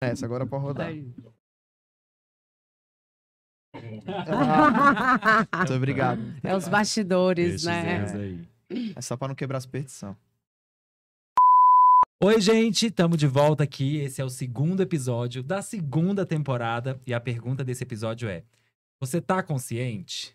Essa agora pode rodar. Aí. Muito obrigado. É os bastidores, Deixa né? Deus aí. É só pra não quebrar as perdição. Oi, gente, estamos de volta aqui. Esse é o segundo episódio da segunda temporada. E a pergunta desse episódio é: você tá consciente?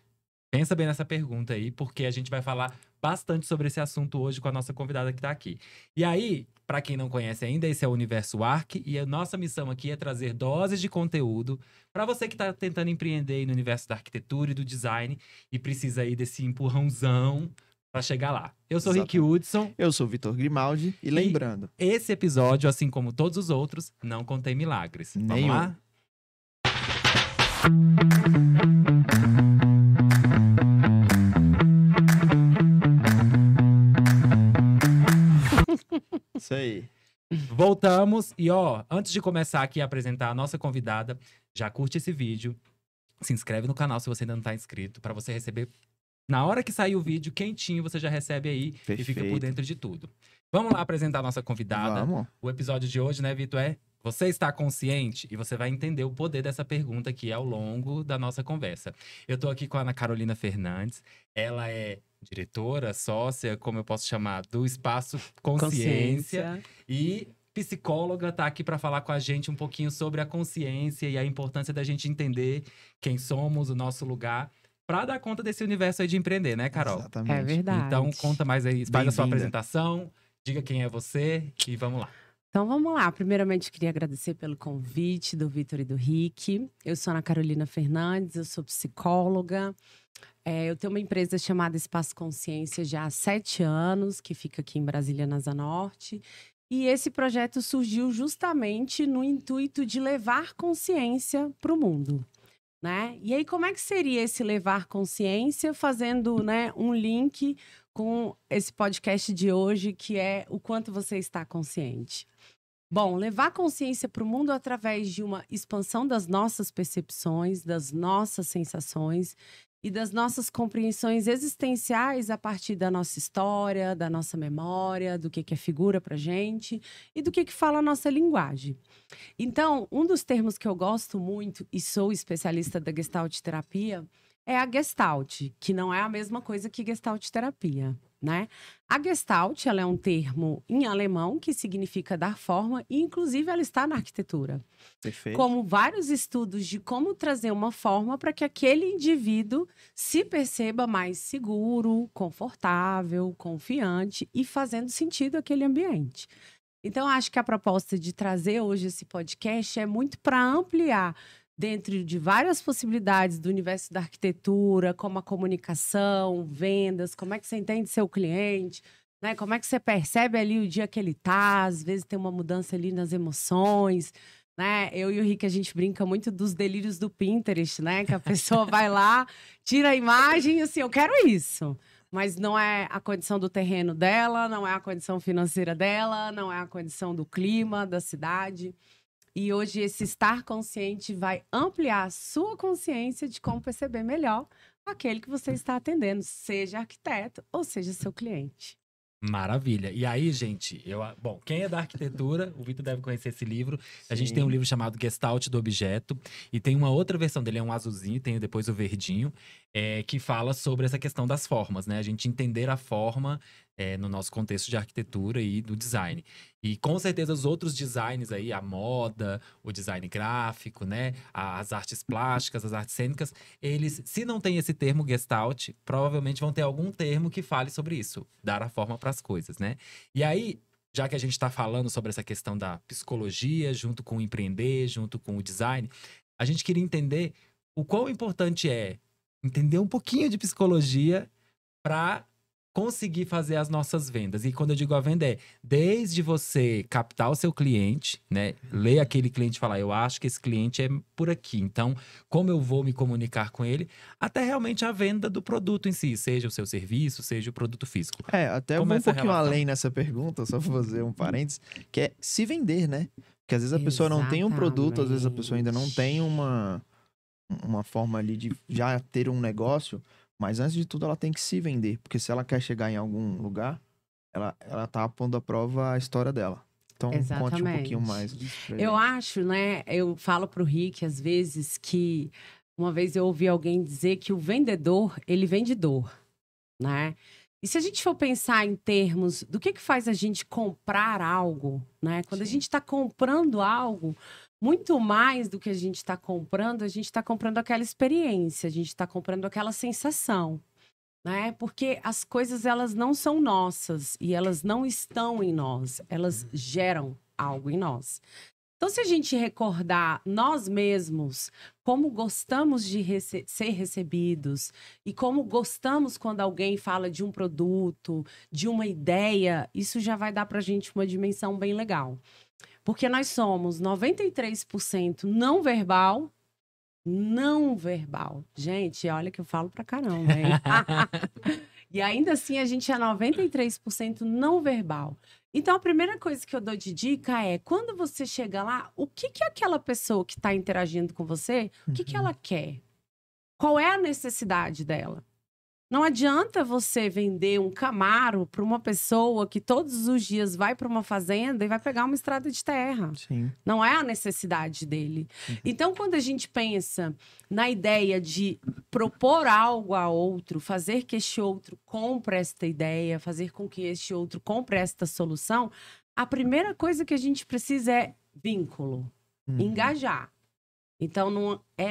Pensa bem nessa pergunta aí, porque a gente vai falar bastante sobre esse assunto hoje com a nossa convidada que tá aqui. E aí, para quem não conhece ainda, esse é o Universo Arc e a nossa missão aqui é trazer doses de conteúdo para você que tá tentando empreender aí no universo da arquitetura e do design e precisa aí desse empurrãozão para chegar lá. Eu sou Rick Hudson. Eu sou o Vitor Grimaldi e lembrando, Esse episódio, assim como todos os outros, não contém milagres. Vamos Nenhum. lá? isso aí. Voltamos e antes de começar aqui a apresentar a nossa convidada, já curte esse vídeo, se inscreve no canal se você ainda não tá inscrito, para você receber na hora que sair o vídeo, quentinho, você já recebe aí e fica por Perfeito. dentro de tudo. Vamos lá apresentar a nossa convidada. Vamos. O episódio de hoje, né, Vitor, é você está consciente? E você vai entender o poder dessa pergunta aqui ao longo da nossa conversa. Eu tô aqui com a Ana Carolina Fernandes. Ela é diretora, sócia, como eu posso chamar, do Espaço Consciência. E psicóloga, tá aqui para falar com a gente um pouquinho sobre a consciência e a importância da gente entender quem somos, o nosso lugar, para dar conta desse universo aí de empreender, né, Carol? Exatamente. É verdade. Então, conta mais aí, faz a sua Bem-vinda. apresentação, diga quem é você e vamos lá. Então vamos lá. Primeiramente, queria agradecer pelo convite do Vitor e do Rick. Eu sou Ana Carolina Fernandes, eu sou psicóloga. Eu tenho uma empresa chamada Espaço Consciência já há 7 anos, que fica aqui em Brasília, na Asa Norte. E esse projeto surgiu justamente no intuito de levar consciência para o mundo, né? E aí, como é que seria esse levar consciência, fazendo, né, um link com esse podcast de hoje, que é o quanto você está consciente? Bom, levar consciência para o mundo através de uma expansão das nossas percepções, das nossas sensações e das nossas compreensões existenciais a partir da nossa história, da nossa memória, do que é figura para gente e do que fala a nossa linguagem. Então, um dos termos que eu gosto muito e sou especialista da Gestalt terapia é a Gestalt, que não é a mesma coisa que Gestalt terapia, né? A Gestalt, ela é um termo em alemão que significa dar forma e, inclusive, ela está na arquitetura. Perfeito. Como vários estudos de como trazer uma forma para que aquele indivíduo se perceba mais seguro, confortável, confiante e fazendo sentido aquele ambiente. Então, acho que a proposta de trazer hoje esse podcast é muito para ampliar dentro de várias possibilidades do universo da arquitetura, como a comunicação, vendas, como é que você entende seu cliente, né? Como é que você percebe ali o dia que ele tá, às vezes tem uma mudança ali nas emoções, né? Eu e o Rick, a gente brinca muito dos delírios do Pinterest, né? Que a pessoa vai lá, tira a imagem e assim, eu quero isso. Mas não é a condição do terreno dela, não é a condição financeira dela, não é a condição do clima, da cidade. E hoje esse estar consciente vai ampliar a sua consciência de como perceber melhor aquele que você está atendendo, seja arquiteto ou seja seu cliente. Maravilha. E aí, gente, bom, quem é da arquitetura, o Vitor deve conhecer esse livro. A gente Sim. tem um livro chamado Gestalt do Objeto e tem uma outra versão dele, é um azulzinho, tem depois o verdinho, que fala sobre essa questão das formas, né? A gente entender a forma no nosso contexto de arquitetura e do design. E com certeza os outros designs aí, a moda, o design gráfico, né? As artes plásticas, as artes cênicas, eles, se não tem esse termo Gestalt, provavelmente vão ter algum termo que fale sobre isso, dar a forma para as coisas, né? E aí, já que a gente está falando sobre essa questão da psicologia, junto com o empreender, junto com o design, a gente queria entender o quão importante é entender um pouquinho de psicologia para conseguir fazer as nossas vendas. E quando eu digo a venda desde você captar o seu cliente, né? Ler aquele cliente e falar, eu acho que esse cliente é por aqui. Então, como eu vou me comunicar com ele? Até realmente a venda do produto em si, seja o seu serviço, seja o produto físico. Até eu Como vou é um essa pouquinho relação? além nessa pergunta, só pra fazer um parênteses, que é se vender, né? Porque às vezes a pessoa não tem um produto, às vezes a pessoa ainda não tem uma forma ali de já ter um negócio, mas antes de tudo ela tem que se vender, porque se ela quer chegar em algum lugar, ela tá pondo à prova a história dela. Então, Exatamente. conte um pouquinho mais disso pra Eu gente. acho, né? Eu falo pro Rick, às vezes, que uma vez eu ouvi alguém dizer que o vendedor, ele vende dor, né? E se a gente for pensar em termos do que faz a gente comprar algo, né? Quando a Sim. gente está comprando algo, muito mais do que a gente está comprando aquela experiência, a gente está comprando aquela sensação, né? Porque as coisas, elas não são nossas e elas não estão em nós, elas geram algo em nós. Então, se a gente recordar nós mesmos, como gostamos de ser recebidos e como gostamos quando alguém fala de um produto, de uma ideia, isso já vai dar para a gente uma dimensão bem legal. Porque nós somos 93% não verbal. Não verbal. Gente, olha que eu falo pra caramba, hein? E ainda assim, a gente é 93% não verbal. Então, a primeira coisa que eu dou de dica é, quando você chega lá, o que aquela pessoa que está interagindo com você, o que ela quer? Qual é a necessidade dela? Não adianta você vender um Camaro para uma pessoa que todos os dias vai para uma fazenda e vai pegar uma estrada de terra. Sim. Não é a necessidade dele. Então, quando a gente pensa na ideia de propor algo a outro, fazer que este outro compre esta ideia, fazer com que este outro compre esta solução, a primeira coisa que a gente precisa é vínculo, engajar. Então,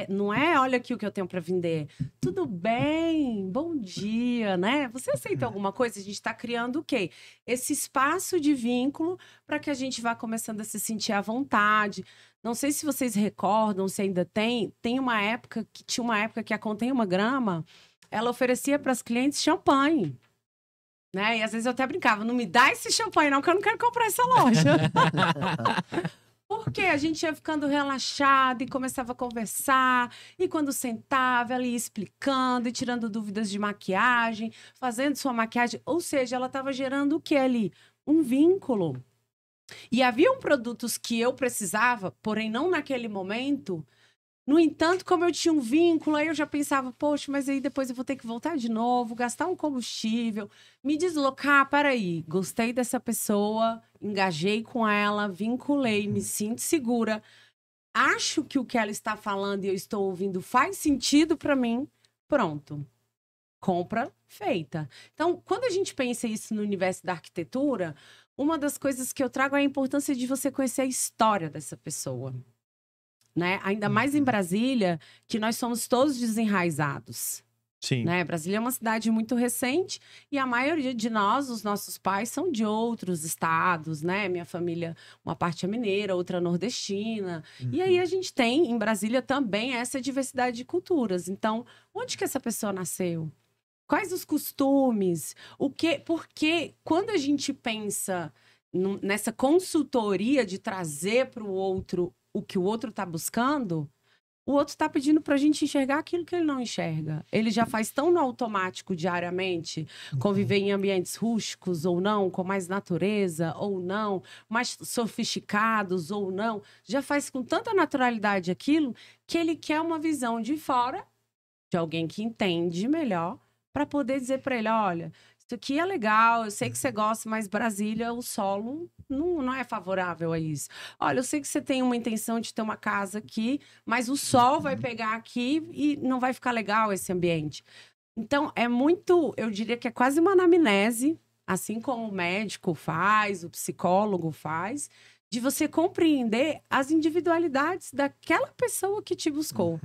não é olha aqui o que eu tenho para vender. Tudo bem, bom dia, né? Você aceita alguma coisa? A gente está criando o quê? Esse espaço de vínculo para que a gente vá começando a se sentir à vontade. Não sei se vocês recordam, se ainda tem. Tinha uma época que a Contém uma Grama, ela oferecia para as clientes champanhe. Né? E às vezes eu até brincava, não me dá esse champanhe não, que eu não quero comprar essa loja. Porque a gente ia ficando relaxado e começava a conversar. E quando sentava, ela ia explicando e tirando dúvidas de maquiagem, fazendo sua maquiagem. Ou seja, ela estava gerando o que ali? Um vínculo. E haviam produtos que eu precisava, porém não naquele momento. No entanto, como eu tinha um vínculo, aí eu já pensava, poxa, mas aí depois eu vou ter que voltar de novo, gastar um combustível, me deslocar, peraí, gostei dessa pessoa, engajei com ela, vinculei, me sinto segura, acho que o que ela está falando e eu estou ouvindo faz sentido para mim, pronto. Compra feita. Então, quando a gente pensa isso no universo da arquitetura, uma das coisas que eu trago é a importância de você conhecer a história dessa pessoa. Né? Ainda mais em Brasília, que nós somos todos desenraizados. Sim. Né? Brasília é uma cidade muito recente e a maioria de nós, os nossos pais, são de outros estados, né? Minha família, uma parte é mineira, outra nordestina. E aí a gente tem, em Brasília também, essa diversidade de culturas. Então, onde que essa pessoa nasceu? Quais os costumes? Porque quando a gente pensa nessa consultoria de trazer para o outro o que o outro está buscando, o outro está pedindo para a gente enxergar aquilo que ele não enxerga. Ele já faz tão no automático diariamente, conviver em ambientes rústicos ou não, com mais natureza ou não, mais sofisticados ou não, já faz com tanta naturalidade aquilo que ele quer uma visão de fora, de alguém que entende melhor, para poder dizer para ele, olha, isso aqui é legal, eu sei que você gosta, mas Brasília, o solo não é favorável a isso. Olha, eu sei que você tem uma intenção de ter uma casa aqui, mas o sol vai pegar aqui e não vai ficar legal esse ambiente. Então, é muito, eu diria que é quase uma anamnese, assim como o médico faz, o psicólogo faz, de você compreender as individualidades daquela pessoa que te buscou.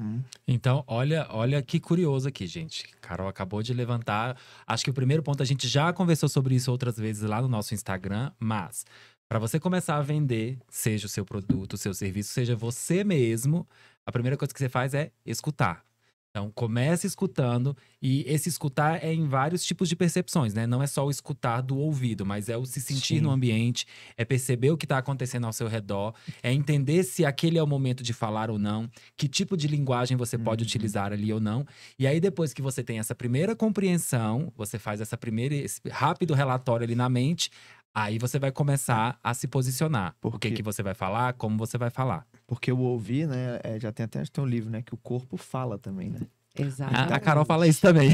Então, olha que curioso aqui, gente. Carol acabou de levantar. Acho que o primeiro ponto, a gente já conversou sobre isso outras vezes lá no nosso Instagram, mas para você começar a vender, seja o seu produto, o seu serviço, seja você mesmo, a primeira coisa que você faz é escutar. Então, comece escutando, e esse escutar é em vários tipos de percepções, né? Não é só o escutar do ouvido, mas é o se sentir no ambiente, é perceber o que está acontecendo ao seu redor, é entender se aquele é o momento de falar ou não, que tipo de linguagem você pode utilizar ali ou não. E aí, depois que você tem essa primeira compreensão, você faz esse rápido relatório ali na mente, aí você vai começar a se posicionar. O que você vai falar, como você vai falar. Porque o ouvir, né, já tem um livro, né, que o corpo fala também, né? Exato. A Carol fala isso também.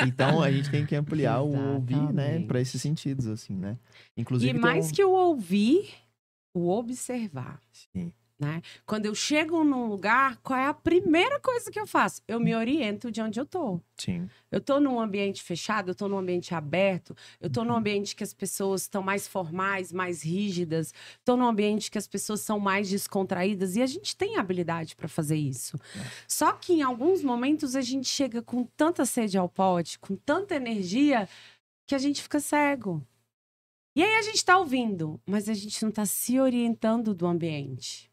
Então a gente tem que ampliar o ouvir, né, para esses sentidos, assim, né? Inclusive, e mais que o ouvir, o observar. Sim. Né? Quando eu chego num lugar, qual é a primeira coisa que eu faço? Eu me oriento de onde eu tô. Sim. Eu tô num ambiente fechado, eu tô num ambiente aberto, eu tô num ambiente que as pessoas estão mais formais, mais rígidas, tô num ambiente que as pessoas são mais descontraídas e a gente tem habilidade para fazer isso. Só que em alguns momentos a gente chega com tanta sede ao pote, com tanta energia, que a gente fica cego. E aí a gente tá ouvindo, mas a gente não tá se orientando do ambiente.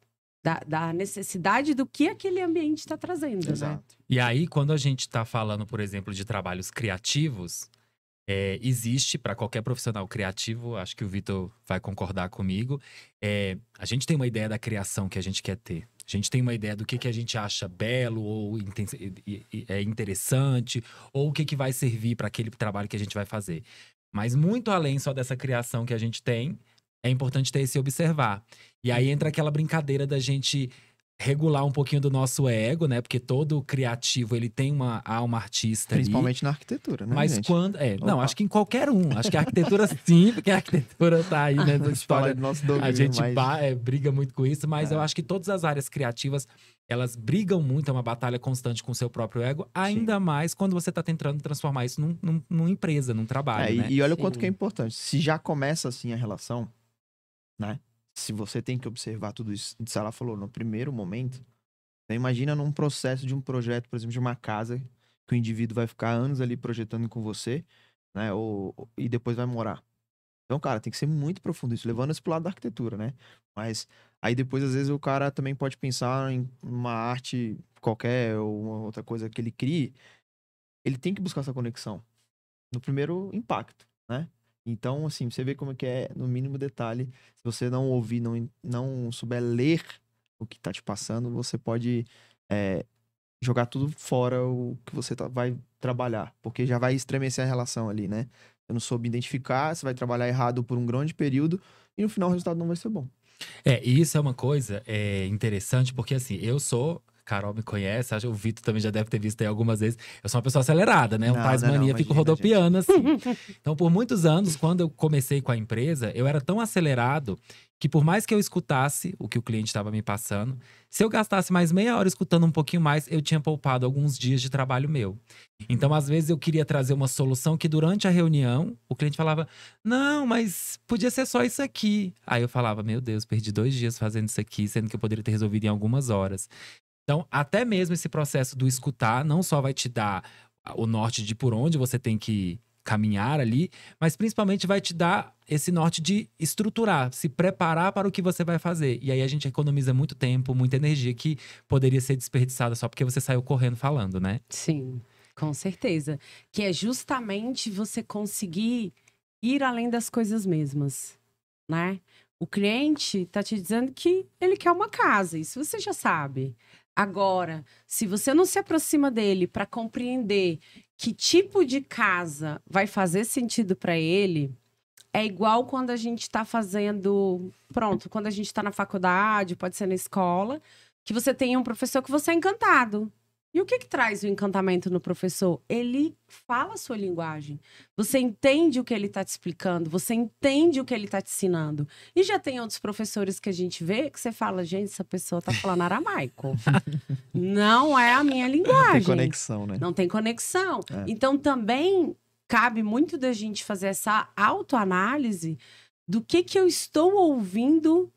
Da necessidade do que aquele ambiente está trazendo, Exato. né? E aí, quando a gente está falando, por exemplo, de trabalhos criativos, existe para qualquer profissional criativo, acho que o Vitor vai concordar comigo, a gente tem uma ideia da criação que a gente quer ter. A gente tem uma ideia do que a gente acha belo ou interessante, ou o que vai servir para aquele trabalho que a gente vai fazer. Mas muito além só dessa criação que a gente tem, é importante ter esse observar. E aí entra aquela brincadeira da gente regular um pouquinho do nosso ego, né? Porque todo criativo, ele tem uma alma artista. Principalmente ali. na arquitetura, né, Mas gente? quando... Não, acho que em qualquer um. Acho que a arquitetura sim, porque a arquitetura tá aí, né? Fala do nosso domínio, a gente mas... briga muito com isso, mas eu acho que todas as áreas criativas, elas brigam muito, é uma batalha constante com o seu próprio ego, ainda mais quando você tá tentando transformar isso numa empresa, num trabalho, né? E olha o quanto que é importante. Se já começa assim a relação, né? Se você tem que observar tudo isso, se ela falou, no primeiro momento, então imagina num processo de um projeto, por exemplo, de uma casa, que o indivíduo vai ficar anos ali projetando com você, né? E depois vai morar. Então, cara, tem que ser muito profundo isso, levando isso pro lado da arquitetura, né? Mas aí depois, às vezes, o cara também pode pensar em uma arte qualquer ou uma outra coisa que ele crie. Ele tem que buscar essa conexão no primeiro impacto, né? Então, assim, você vê como é que é, no mínimo detalhe, se você não ouvir, não souber ler o que tá te passando, você pode jogar tudo fora o que você vai trabalhar, porque já vai estremecer a relação ali, né? Você não soube identificar, você vai trabalhar errado por um grande período e no final o resultado não vai ser bom. E isso é uma coisa interessante, porque assim, Carol me conhece, acho que o Vitor também já deve ter visto aí algumas vezes. Eu sou uma pessoa acelerada, né? Um Tasmania, fico rodopiando assim. Então, por muitos anos, quando eu comecei com a empresa, eu era tão acelerado que por mais que eu escutasse o que o cliente estava me passando, se eu gastasse mais meia hora escutando um pouquinho mais, eu tinha poupado alguns dias de trabalho meu. Então, às vezes, eu queria trazer uma solução que durante a reunião, o cliente falava, não, mas podia ser só isso aqui. Aí eu falava, meu Deus, perdi 2 dias fazendo isso aqui, sendo que eu poderia ter resolvido em algumas horas. Então, até mesmo esse processo do escutar não só vai te dar o norte de por onde você tem que caminhar ali, mas principalmente vai te dar esse norte de estruturar, se preparar para o que você vai fazer. E aí a gente economiza muito tempo, muita energia que poderia ser desperdiçada só porque você saiu correndo falando, né? Sim, com certeza. Que é justamente você conseguir ir além das coisas mesmas, né? O cliente tá te dizendo que ele quer uma casa, isso você já sabe. Agora, se você não se aproxima dele para compreender que tipo de casa vai fazer sentido para ele, é igual quando a gente está fazendo... Pronto, quando a gente está na faculdade, pode ser na escola, que você tem um professor que você é encantado. E o que traz o encantamento no professor? Ele fala a sua linguagem. Você entende o que ele está te explicando, você entende o que ele está te ensinando. E já tem outros professores que a gente vê que você fala, gente, essa pessoa está falando aramaico. Não é a minha linguagem. Não tem conexão, né? Não tem conexão. Então, também cabe muito da gente fazer essa autoanálise do que eu estou ouvindo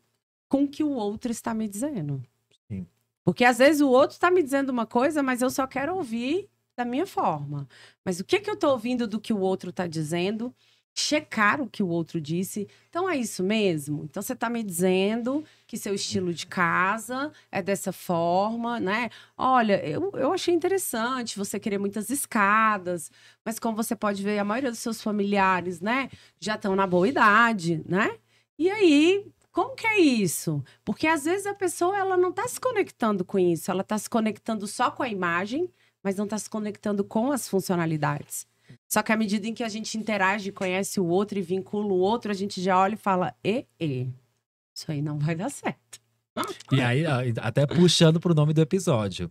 com o que o outro está me dizendo. Sim. Porque às vezes o outro está me dizendo uma coisa, mas eu só quero ouvir da minha forma. Mas o que eu estou ouvindo do que o outro está dizendo? Checar o que o outro disse. Então é isso mesmo? Então você está me dizendo que seu estilo de casa é dessa forma, né? Olha, eu achei interessante você querer muitas escadas, mas como você pode ver, a maioria dos seus familiares, né, já estão na boa idade, né? E aí... Como que é isso? Porque às vezes a pessoa ela não está se conectando com isso, ela está se conectando só com a imagem, mas não está se conectando com as funcionalidades. Só que à medida em que a gente interage, conhece o outro e vincula o outro, a gente já olha e fala, isso aí não vai dar certo. E aí, até puxando pro nome do episódio.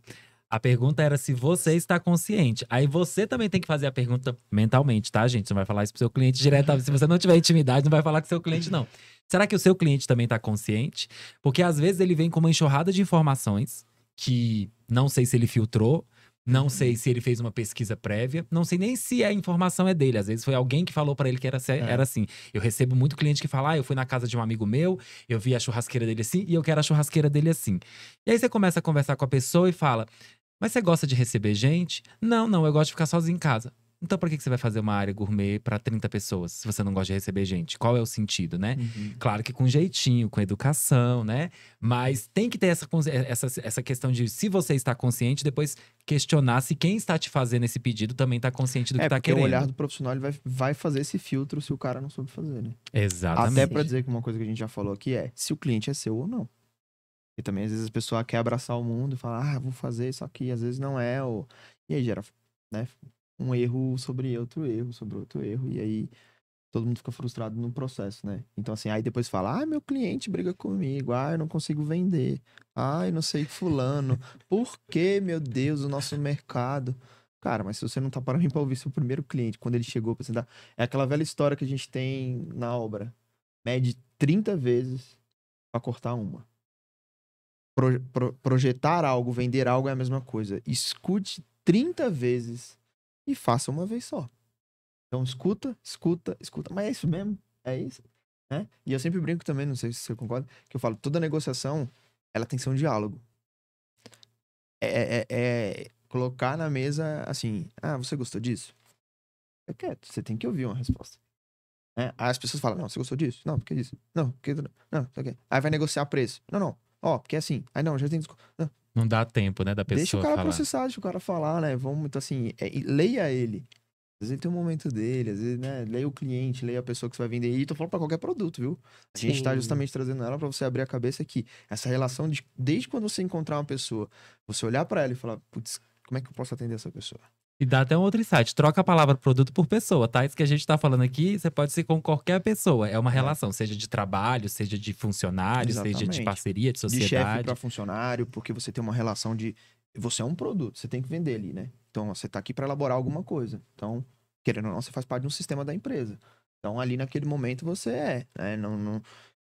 A pergunta era se você está consciente. Aí você também tem que fazer a pergunta mentalmente, tá, gente? Você não vai falar isso pro seu cliente diretamente. Se você não tiver intimidade, não vai falar com seu cliente, não. Será que o seu cliente também está consciente? Porque às vezes ele vem com uma enxurrada de informações que não sei se ele filtrou, não sei se ele fez uma pesquisa prévia, não sei nem se a informação é dele. Às vezes foi alguém que falou pra ele que era assim. Eu recebo muito cliente que fala, eu fui na casa de um amigo meu, eu vi a churrasqueira dele assim e eu quero a churrasqueira dele assim. E aí você começa a conversar com a pessoa e fala, mas você gosta de receber gente? Não, eu gosto de ficar sozinho em casa. Então por que você vai fazer uma área gourmet para 30 pessoas, se você não gosta de receber gente? Qual é o sentido, né? Claro que com jeitinho, com educação, né? Mas tem que ter essa questão de, se você está consciente, depois questionar se quem está te fazendo esse pedido também está consciente do que está querendo. O olhar do profissional ele vai fazer esse filtro se o cara não soube fazer, né? Exatamente. Até para dizer que uma coisa que a gente já falou aqui é se o cliente é seu ou não. E também, às vezes, a pessoa quer abraçar o mundo e fala, vou fazer isso aqui. Às vezes não é, e aí gera, né, um erro sobre outro erro. E aí todo mundo fica frustrado no processo, né? Então, assim, aí depois fala, meu cliente briga comigo. Eu não consigo vender. Eu não sei fulano. Por que, meu Deus, o nosso mercado... Cara, mas se você não tá parando pra ouvir seu primeiro cliente, quando ele chegou pra você dar... É aquela velha história que a gente tem na obra. Mede 30 vezes pra cortar uma. Projetar algo, vender algo é a mesma coisa. Escute 30 vezes e faça uma vez só. Então escuta. Mas é isso mesmo? É isso? Né? E eu sempre brinco também, não sei se você concorda, que eu falo, toda negociação, ela tem que ser um diálogo. É colocar na mesa assim, você gostou disso? É quieto, você tem que ouvir uma resposta. Aí as pessoas falam, não, você gostou disso? Não, porque disso? Não, porque... Não, ok. Aí vai negociar preço. Não. Porque assim. Aí não, já tem... Não dá tempo, né, da pessoa deixa o cara falar. processar, deixa o cara falar, né? Vamos muito assim, leia ele. Às vezes ele tem um momento dele, às vezes, né? Leia o cliente, leia a pessoa que você vai vender. E tô falando pra qualquer produto, viu? A gente tá justamente trazendo ela pra você abrir a cabeça aqui. Essa relação desde quando você encontrar uma pessoa, você olhar pra ela e falar, putz, como é que eu posso atender essa pessoa? E dá até um outro insight. Troca a palavra produto por pessoa, tá? Isso que a gente tá falando aqui, você pode ser com qualquer pessoa. É uma relação, seja de trabalho, seja de funcionário, seja de parceria, de sociedade. De chefe pra funcionário, porque você tem uma relação de... Você é um produto, você tem que vender ali, né? Então, você tá aqui pra elaborar alguma coisa. Então, querendo ou não, você faz parte de um sistema da empresa. Então, ali naquele momento, você né?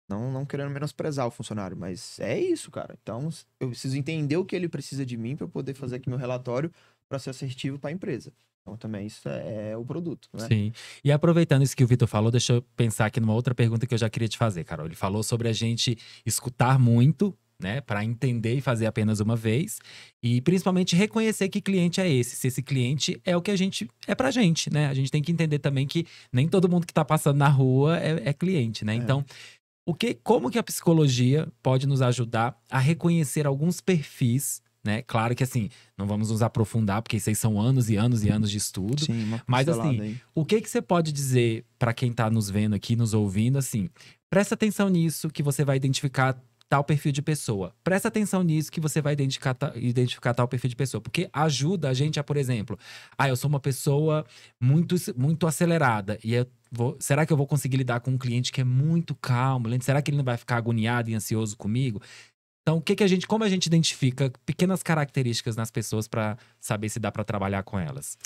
Não querendo menosprezar o funcionário, mas é isso, cara. Então, eu preciso entender o que ele precisa de mim pra eu poder fazer aqui meu relatório para ser assertivo para a empresa. Então, também isso é o produto, né? Sim. E aproveitando isso que o Vitor falou, deixa eu pensar aqui numa outra pergunta que eu já queria te fazer, Carol. Ele falou sobre a gente escutar muito, né, para entender e fazer apenas uma vez, e principalmente reconhecer que cliente é esse, se esse cliente é o que a gente é pra gente, né? A gente tem que entender também que nem todo mundo que tá passando na rua é cliente, né? Então, como que a psicologia pode nos ajudar a reconhecer alguns perfis, né? Claro que assim, não vamos nos aprofundar, porque isso aí são anos e anos e anos de estudo. Sim, mas assim, aí. O que você pode dizer para quem tá nos vendo aqui, nos ouvindo, assim, presta atenção nisso que você vai identificar tal perfil de pessoa. Presta atenção nisso que você vai identificar tal perfil de pessoa. Porque ajuda a gente a, por exemplo, eu sou uma pessoa muito, muito acelerada e será que eu vou conseguir lidar com um cliente que é muito calmo? Será que ele não vai ficar agoniado e ansioso comigo? Então, como a gente identifica pequenas características nas pessoas para saber se dá para trabalhar com elas?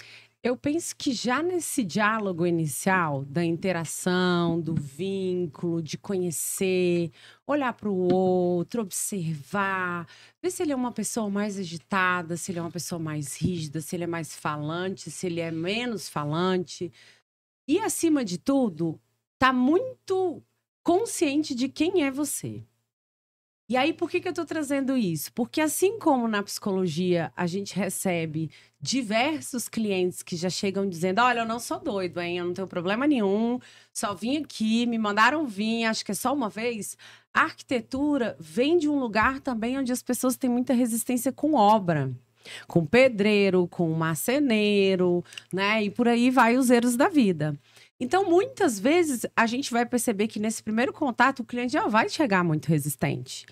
Eu penso que já nesse diálogo inicial, da interação, do vínculo, de conhecer, olhar para o outro, observar, ver se ele é uma pessoa mais agitada, se ele é uma pessoa mais rígida, se ele é mais falante, se ele é menos falante. E, acima de tudo, tá muito consciente de quem é você. E aí, por que eu tô trazendo isso? Porque assim como na psicologia a gente recebe diversos clientes que já chegam dizendo, olha, eu não sou doido, hein? Eu não tenho problema nenhum, só vim aqui, me mandaram vir, acho que é só uma vez. A arquitetura vem de um lugar também onde as pessoas têm muita resistência com obra. Com pedreiro, com marceneiro, né? E por aí vai os erros da vida. Então, muitas vezes, a gente vai perceber que nesse primeiro contato, o cliente já vai chegar muito resistente.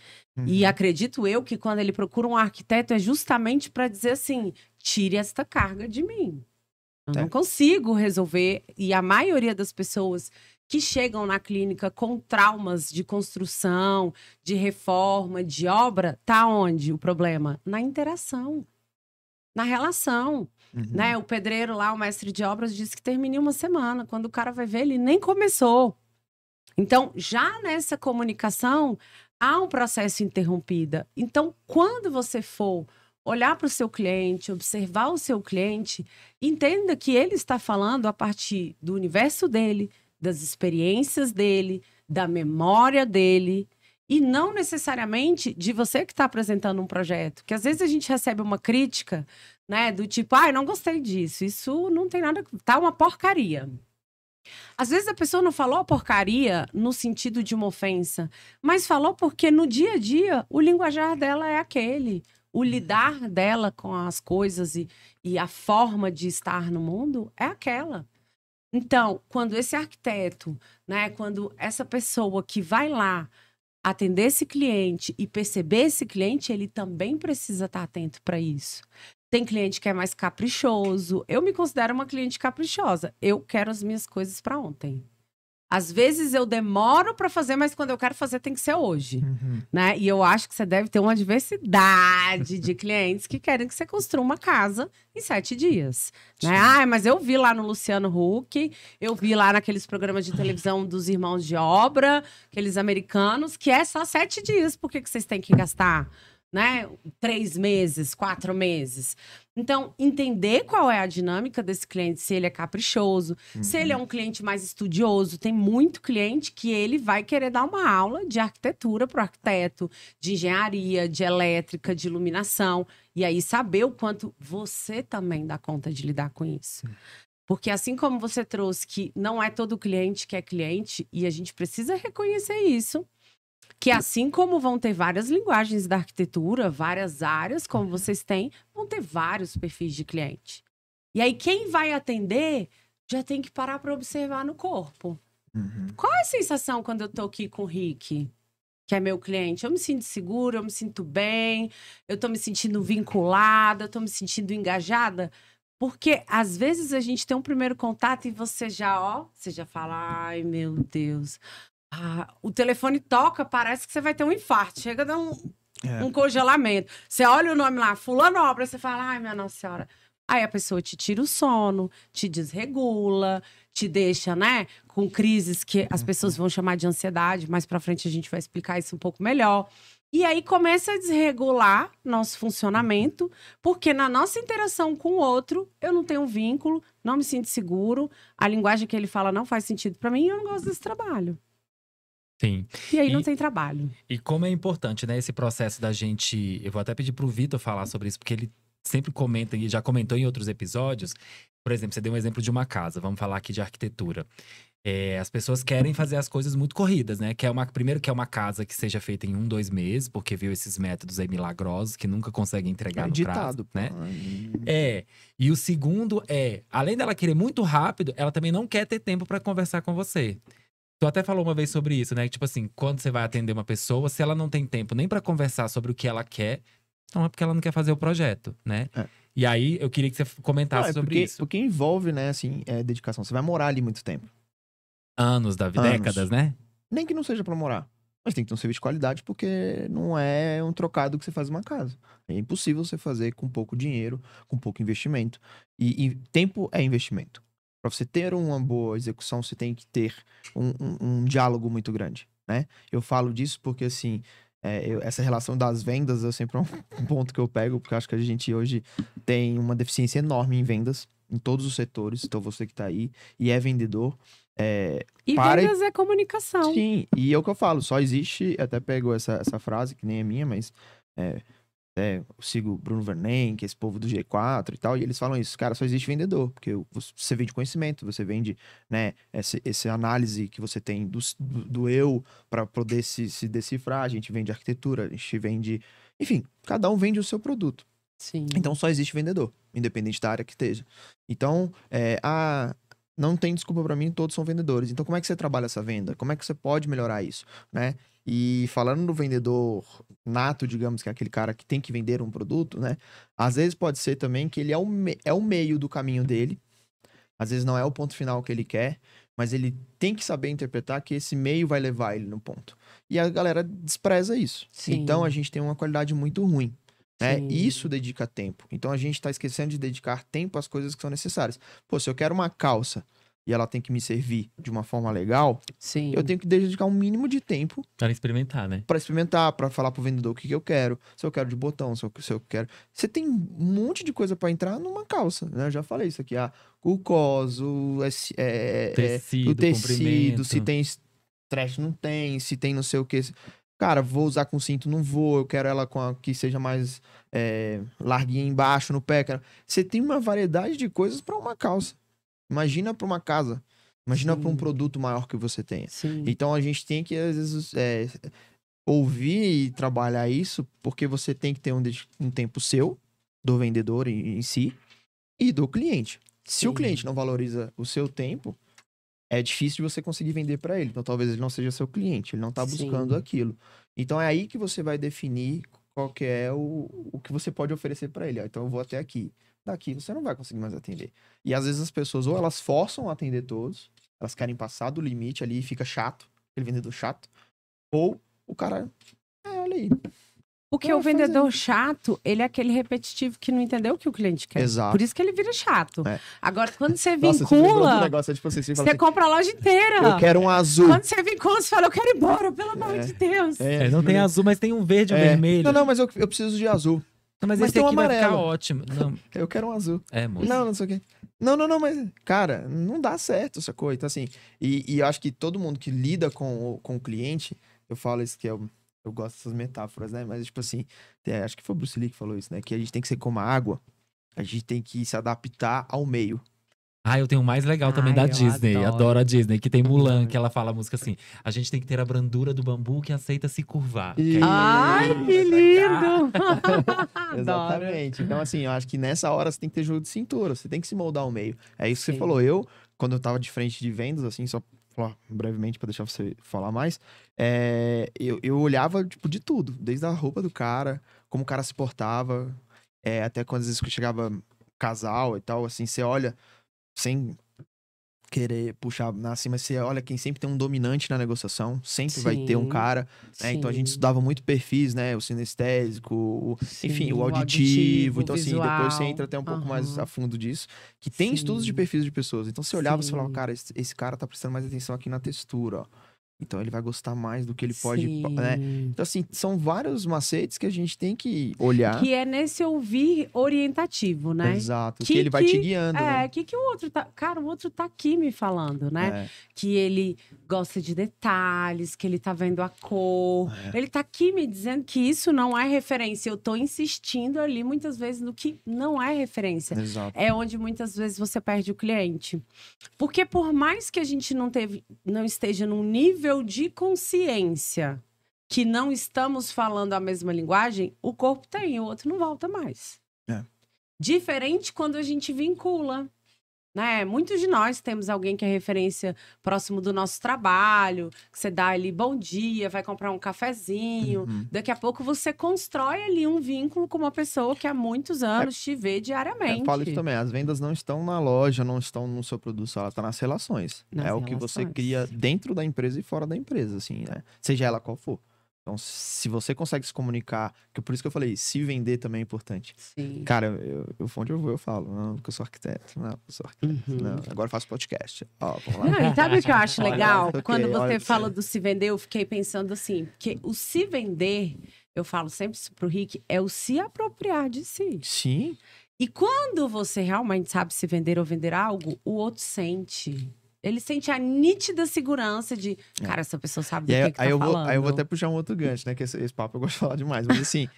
E acredito eu que quando ele procura um arquiteto é justamente para dizer assim, tire esta carga de mim. Eu não consigo resolver. E a maioria das pessoas que chegam na clínica com traumas de construção, de reforma, de obra, tá onde o problema? Na interação. Na relação, né? O pedreiro lá, o mestre de obras, disse que termina em uma semana. Quando o cara vai ver, ele nem começou. Então, já nessa comunicação, há um processo interrompido. Então, quando você for olhar para o seu cliente, observar o seu cliente, entenda que ele está falando a partir do universo dele, das experiências dele, da memória dele, e não necessariamente de você que está apresentando um projeto. Que às vezes a gente recebe uma crítica, né, do tipo, não gostei disso, isso não tem nada, tá uma porcaria. Às vezes a pessoa não falou porcaria no sentido de uma ofensa, mas falou porque no dia a dia o linguajar dela é aquele. O lidar dela com as coisas e a forma de estar no mundo é aquela. Então, quando esse arquiteto, né, quando essa pessoa que vai lá atender esse cliente e perceber esse cliente, ele também precisa estar atento para isso. Tem cliente que é mais caprichoso. Eu me considero uma cliente caprichosa. Eu quero as minhas coisas para ontem. Às vezes eu demoro para fazer, mas quando eu quero fazer tem que ser hoje, né? E eu acho que você deve ter uma diversidade de clientes que querem que você construa uma casa em 7 dias, né? Mas eu vi lá no Luciano Huck, eu vi lá naqueles programas de televisão dos irmãos de obra, aqueles americanos, que é só 7 dias. Por que vocês têm que gastar, né? 3 meses, 4 meses. Então, entender qual é a dinâmica desse cliente, se ele é caprichoso, se ele é um cliente mais estudioso. Tem muito cliente que ele vai querer dar uma aula de arquitetura para o arquiteto, de engenharia, de elétrica, de iluminação. E aí, saber o quanto você também dá conta de lidar com isso. Porque assim como você trouxe que não é todo cliente que é cliente, e a gente precisa reconhecer isso, que assim como vão ter várias linguagens da arquitetura, várias áreas, como vocês têm, vão ter vários perfis de cliente. E aí, quem vai atender já tem que parar para observar no corpo. Qual é a sensação quando eu tô aqui com o Rick, que é meu cliente? Eu me sinto segura, eu me sinto bem, eu tô me sentindo vinculada, eu tô me sentindo engajada. Porque, às vezes, a gente tem um primeiro contato e você já fala, ai, meu Deus... o telefone toca, parece que você vai ter um infarto. Chega a dar um congelamento. Você olha o nome lá, fulano obra, você fala, ai, minha Nossa Senhora. Aí a pessoa te tira o sono, te desregula, te deixa, né, com crises que as pessoas vão chamar de ansiedade. Mais pra frente a gente vai explicar isso um pouco melhor. E aí começa a desregular nosso funcionamento, porque na nossa interação com o outro, eu não tenho um vínculo, não me sinto seguro, a linguagem que ele fala não faz sentido pra mim e eu não gosto desse trabalho. Sim. E aí não tem trabalho. E como é importante, né, esse processo da gente... Eu vou até pedir pro Vitor falar sobre isso, porque ele sempre comenta, e já comentou em outros episódios. Por exemplo, você deu um exemplo de uma casa, vamos falar aqui de arquitetura. As pessoas querem fazer as coisas muito corridas, né? Primeiro que é uma casa que seja feita em 1, 2 meses, porque viu esses métodos aí milagrosos que nunca conseguem entregar no prazo, né? E o segundo além dela querer muito rápido, ela também não quer ter tempo para conversar com você. Tu até falou uma vez sobre isso, né? Tipo assim, quando você vai atender uma pessoa, se ela não tem tempo nem pra conversar sobre o que ela quer, então é porque ela não quer fazer o projeto, né? E aí, eu queria que você comentasse sobre isso. Porque envolve, né, assim, dedicação. Você vai morar ali muito tempo. Anos, décadas, né? Nem que não seja pra morar. Mas tem que ter um serviço de qualidade, porque não é um trocado que você faz uma casa. É impossível você fazer com pouco dinheiro, com pouco investimento. E tempo é investimento. Para você ter uma boa execução, você tem que ter um diálogo muito grande, né? Eu falo disso porque, assim, essa relação das vendas é sempre um ponto que eu pego, porque eu acho que a gente hoje tem uma deficiência enorme em vendas, em todos os setores. Então, você que tá aí e é vendedor... vendas é comunicação. Sim, e é o que eu falo, só existe... Até pego essa frase, que nem é minha, mas... eu sigo o Bruno Vernem, que é esse povo do G4 e tal, e eles falam isso, cara, só existe vendedor, porque você vende conhecimento, você vende, né, essa análise que você tem do eu para poder se decifrar. A gente vende arquitetura, a gente vende, enfim, cada um vende o seu produto. Sim. Então só existe vendedor, independente da área que esteja. Então, não tem desculpa para mim, todos são vendedores. Então como é que você trabalha essa venda? Como é que você pode melhorar isso, né? E falando do vendedor nato, digamos, que é aquele cara que tem que vender um produto, né? Às vezes pode ser também que ele é o meio do caminho dele. Às vezes não é o ponto final que ele quer, mas ele tem que saber interpretar que esse meio vai levar ele no ponto. E a galera despreza isso. Sim. Então a gente tem uma qualidade muito ruim, né? E isso dedica tempo. Então a gente tá esquecendo de dedicar tempo às coisas que são necessárias. Pô, se eu quero uma calça, e ela tem que me servir de uma forma legal, Sim. eu tenho que dedicar um mínimo de tempo Para experimentar, né? para experimentar, para falar pro vendedor o que eu quero, se eu quero de botão, se eu quero. Você tem um monte de coisa para entrar numa calça, né? Eu já falei isso aqui, o cos, o tecido, comprimento. se tem stretch, não tem, se tem não sei o que. Cara, vou usar com cinto, não vou, eu quero ela que seja mais larguinha embaixo no pé. Você tem uma variedade de coisas para uma calça. Imagina para uma casa. Imagina para um produto maior que você tenha. Sim. Então a gente tem que, às vezes, ouvir e trabalhar isso, porque você tem que ter um tempo seu, do vendedor em si, e do cliente. Se o cliente não valoriza o seu tempo, é difícil de você conseguir vender para ele. Então talvez ele não seja seu cliente, ele não está buscando aquilo. Então é aí que você vai definir qual que é o que você pode oferecer para ele. Então eu vou até aqui. Daqui você não vai conseguir mais atender. E às vezes as pessoas, ou elas forçam a atender todos, elas querem passar do limite ali e fica chato, aquele vendedor chato, ou o cara, olha aí. Porque o vendedor chato, ele é aquele repetitivo que não entendeu o que o cliente quer. Exato. Por isso que ele vira chato. Agora, quando você Nossa, vincula, negócio, tipo assim, você compra a loja inteira. Eu quero um azul. Quando você vincula, você fala, eu quero ir embora, pelo amor de Deus. Não tem azul, mas tem um verde e um vermelho. Não, mas eu preciso de azul. Não, mas esse tem um aqui vai amarelo. ficar ótimo. Não. Eu quero um azul. Moço. Não sei o quê. Não, mas, cara, não dá certo essa coisa. Então, assim, e eu acho que todo mundo que lida com o cliente, eu falo isso que eu gosto dessas metáforas, né? Mas, tipo assim, acho que foi o Bruce Lee que falou isso, né? Que a gente tem que ser como a água, a gente tem que se adaptar ao meio. Eu tenho o mais legal também da Disney. Adoro a Disney, que tem Mulan, que ela fala a música assim: a gente tem que ter a brandura do bambu que aceita se curvar. Ai, que lindo! Exatamente. Então, assim, eu acho que nessa hora você tem que ter jogo de cintura, você tem que se moldar ao meio. É isso que você falou. Quando eu tava de frente de vendas, assim, só falar brevemente pra deixar você falar mais, eu olhava, tipo, de tudo. Desde a roupa do cara, como o cara se portava, até quando às vezes chegava casal e tal, assim, você olha sem querer puxar assim, mas você olha quem sempre tem um dominante na negociação, sempre vai ter um cara, né? Então a gente estudava muito perfis, né? O sinestésico, enfim, o auditivo. Então, assim, depois você entra até um pouco mais a fundo disso, que tem estudos de perfis de pessoas. Então você olhava e falava, cara, esse cara tá prestando mais atenção aqui na textura, ó. Então ele vai gostar mais do que ele pode, né? Então, assim, são vários macetes que a gente tem que olhar. Que é nesse ouvir orientativo, né? Exato, que ele vai te guiando, né? Que o outro tá... Cara, o outro tá aqui me falando, né? Que ele gosta de detalhes, que ele tá vendo a cor. Ele tá aqui me dizendo que isso não é referência. Eu tô insistindo ali, muitas vezes, no que não é referência. Exato. É onde, muitas vezes, você perde o cliente. Porque por mais que a gente não esteja num nível de consciência que não estamos falando a mesma linguagem, o corpo tem, o outro não volta mais. Diferente quando a gente vincula, né? Muitos de nós temos alguém que é referência próximo do nosso trabalho, que você dá ali bom dia, vai comprar um cafezinho, daqui a pouco você constrói ali um vínculo com uma pessoa que há muitos anos te vê diariamente. Eu falo isso também, as vendas não estão na loja, não estão no seu produto, ela está nas relações. O que você cria dentro da empresa e fora da empresa, assim, né? Seja ela qual for. Então, se você consegue se comunicar, que por isso que eu falei, se vender também é importante. Sim. Cara, onde eu vou, eu falo, não, porque eu sou arquiteto, não, eu sou arquiteto, não, agora eu faço podcast. Ó, vamos lá. Não, e sabe o que eu acho legal? Olha, Quando você olha, fala do se vender, eu fiquei pensando assim, que o se vender, eu falo sempre pro Rick, é o se apropriar de si. Sim. E quando você realmente sabe se vender ou vender algo, o outro sente. Ele sente a nítida segurança de, cara, essa pessoa sabe do que tá falando. Aí eu vou até puxar um outro gancho, né? Que esse papo eu gosto de falar demais. Mas assim,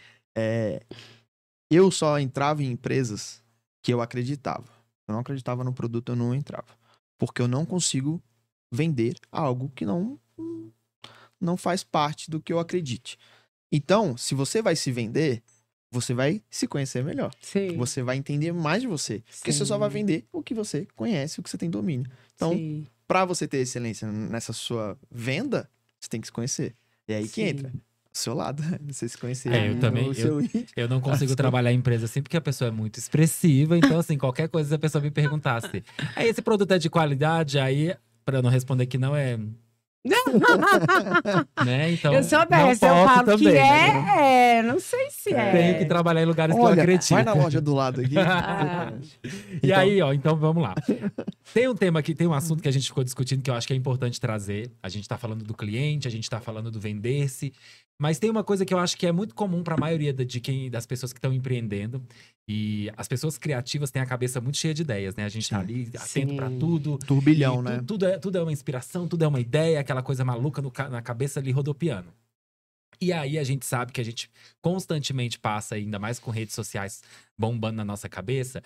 eu só entrava em empresas que eu acreditava. Eu não acreditava no produto, eu não entrava. Porque eu não consigo vender algo que não faz parte do que eu acredite. Então, se você vai se vender, você vai se conhecer melhor. Sim. Você vai entender mais de você. Porque você só vai vender o que você conhece, o que você tem domínio. Então, para você ter excelência nessa sua venda, você tem que se conhecer. E aí que entra. Do seu lado, você se conhecer. Eu também. Eu não consigo trabalhar em empresa assim, porque a pessoa é muito expressiva. Então, assim, qualquer coisa, se a pessoa me perguntasse, esse produto é de qualidade? Aí, para eu não responder que não, Né? Então, eu sou não dessa, eu posso falo também, que né? não sei se Tenho que trabalhar em lugares que eu Olha, acredito. vai na loja do lado aqui. Ah. E Então- aí, ó, então vamos lá. Tem um tema aqui, tem um assunto que a gente ficou discutindo que eu acho que é importante trazer. A gente tá falando do cliente, a gente tá falando do vender-se. Mas tem uma coisa que eu acho que é muito comum para a maioria das pessoas que estão empreendendo. E as pessoas criativas têm a cabeça muito cheia de ideias, né? A gente tá Sim. ali atento para Sim. tudo. Turbilhão, E né? tudo é uma inspiração, tudo é uma ideia, aquela coisa maluca na cabeça ali rodopiando. E aí a gente sabe que a gente constantemente passa, ainda mais com redes sociais bombando na nossa cabeça,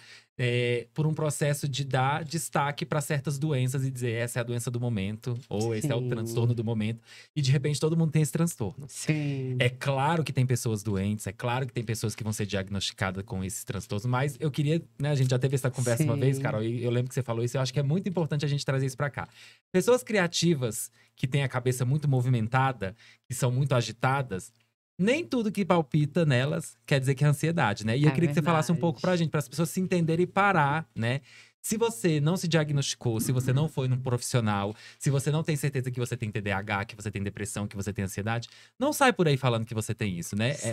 por um processo de dar destaque para certas doenças e dizer essa é a doença do momento, ou esse é o Sim. transtorno do momento. E de repente todo mundo tem esse transtorno. Sim. É claro que tem pessoas doentes, é claro que tem pessoas que vão ser diagnosticadas com esses transtornos, mas eu queria, né, a gente já teve essa conversa uma vez, Sim. Carol, e eu lembro que você falou isso, eu acho que é muito importante a gente trazer isso pra cá. Pessoas criativas que têm a cabeça muito movimentada, que são muito agitadas, nem tudo que palpita nelas quer dizer que é ansiedade, né? E eu É queria que você falasse um pouco pra verdade. gente, para as pessoas se entenderem e parar, né? Se você não se diagnosticou, se você não foi num profissional, se você não tem certeza que você tem TDAH, que você tem depressão, que você tem ansiedade, não sai por aí falando que você tem isso, né? Sim.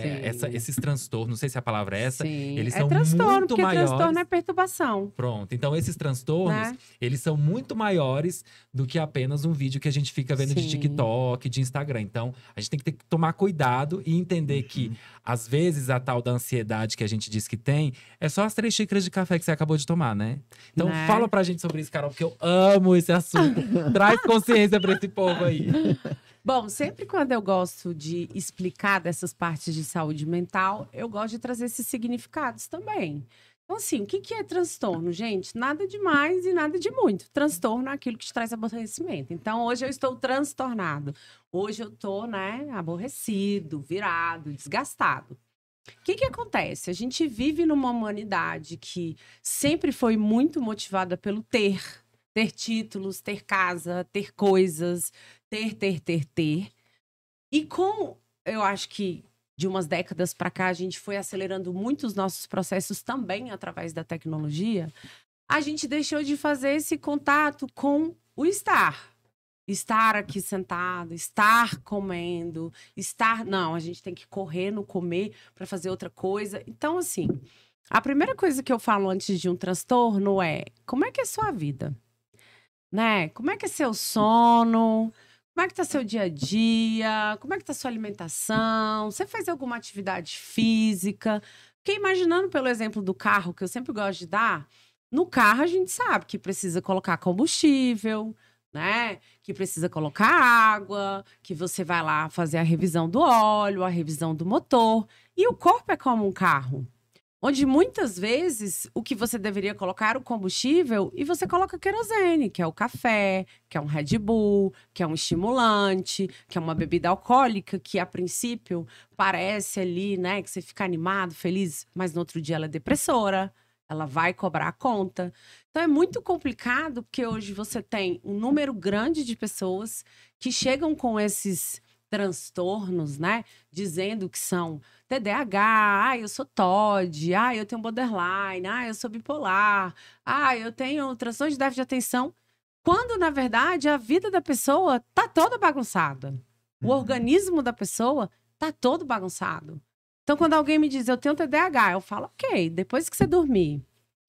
Esses transtornos, não sei se a palavra é essa, Sim. eles É são transtorno, muito porque maiores. transtorno é perturbação, Pronto, então esses transtornos, né? eles são muito maiores do que apenas um vídeo que a gente fica vendo de Sim. TikTok, de Instagram. Então, a gente tem que tomar cuidado e entender que, às vezes, a tal da ansiedade que a gente diz que tem, é só as 3 xícaras de café que você acabou de tomar, né? Então, Né? fala pra gente sobre isso, Carol, porque eu amo esse assunto. Traz consciência pra esse povo aí. Bom, sempre quando eu gosto de explicar dessas partes de saúde mental, eu gosto de trazer esses significados também. Então, assim, o que que é transtorno, gente? Nada de mais e nada de muito. Transtorno é aquilo que te traz aborrecimento. Então, hoje eu estou transtornado. Hoje eu estou, né, aborrecido, virado, desgastado. O que que acontece? A gente vive numa humanidade que sempre foi muito motivada pelo ter. Ter títulos, ter casa, ter coisas, ter. E eu acho que de umas décadas para cá, a gente foi acelerando muito os nossos processos também através da tecnologia, a gente deixou de fazer esse contato com o estar. Estar aqui sentado, estar comendo, estar. Não, a gente tem que correr no comer para fazer outra coisa. Então, assim, a primeira coisa que eu falo antes de um transtorno é: como é que é a sua vida? Né? Como é que é seu sono? Como é que tá seu dia a dia? Como é que tá sua alimentação? Você faz alguma atividade física? Fiquei imaginando pelo exemplo do carro, que eu sempre gosto de dar. No carro, a gente sabe que precisa colocar combustível, né? Que precisa colocar água, que você vai lá fazer a revisão do óleo, a revisão do motor. E o corpo é como um carro, onde muitas vezes o que você deveria colocar é o combustível e você coloca querosene, que é o café, que é um Red Bull, que é um estimulante, que é uma bebida alcoólica, que a princípio parece ali, né, que você fica animado, feliz, mas no outro dia ela é depressora, ela vai cobrar a conta. Então é muito complicado, porque hoje você tem um número grande de pessoas que chegam com esses transtornos, né, dizendo que são TDAH, eu sou TOD, eu tenho borderline, eu sou bipolar, eu tenho transtorno de déficit de atenção, quando, na verdade, a vida da pessoa tá toda bagunçada. O organismo da pessoa tá todo bagunçado. Então, quando alguém me diz, eu tenho TDAH, eu falo, ok, depois que você dormir,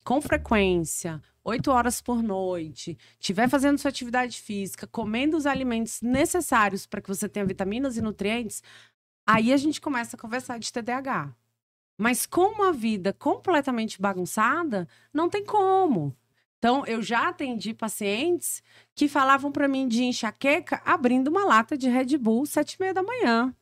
com frequência, 8 horas por noite, estiver fazendo sua atividade física, comendo os alimentos necessários para que você tenha vitaminas e nutrientes, aí a gente começa a conversar de TDAH. Mas com uma vida completamente bagunçada, não tem como. Então, eu já atendi pacientes que falavam para mim de enxaqueca abrindo uma lata de Red Bull 7h30 da manhã,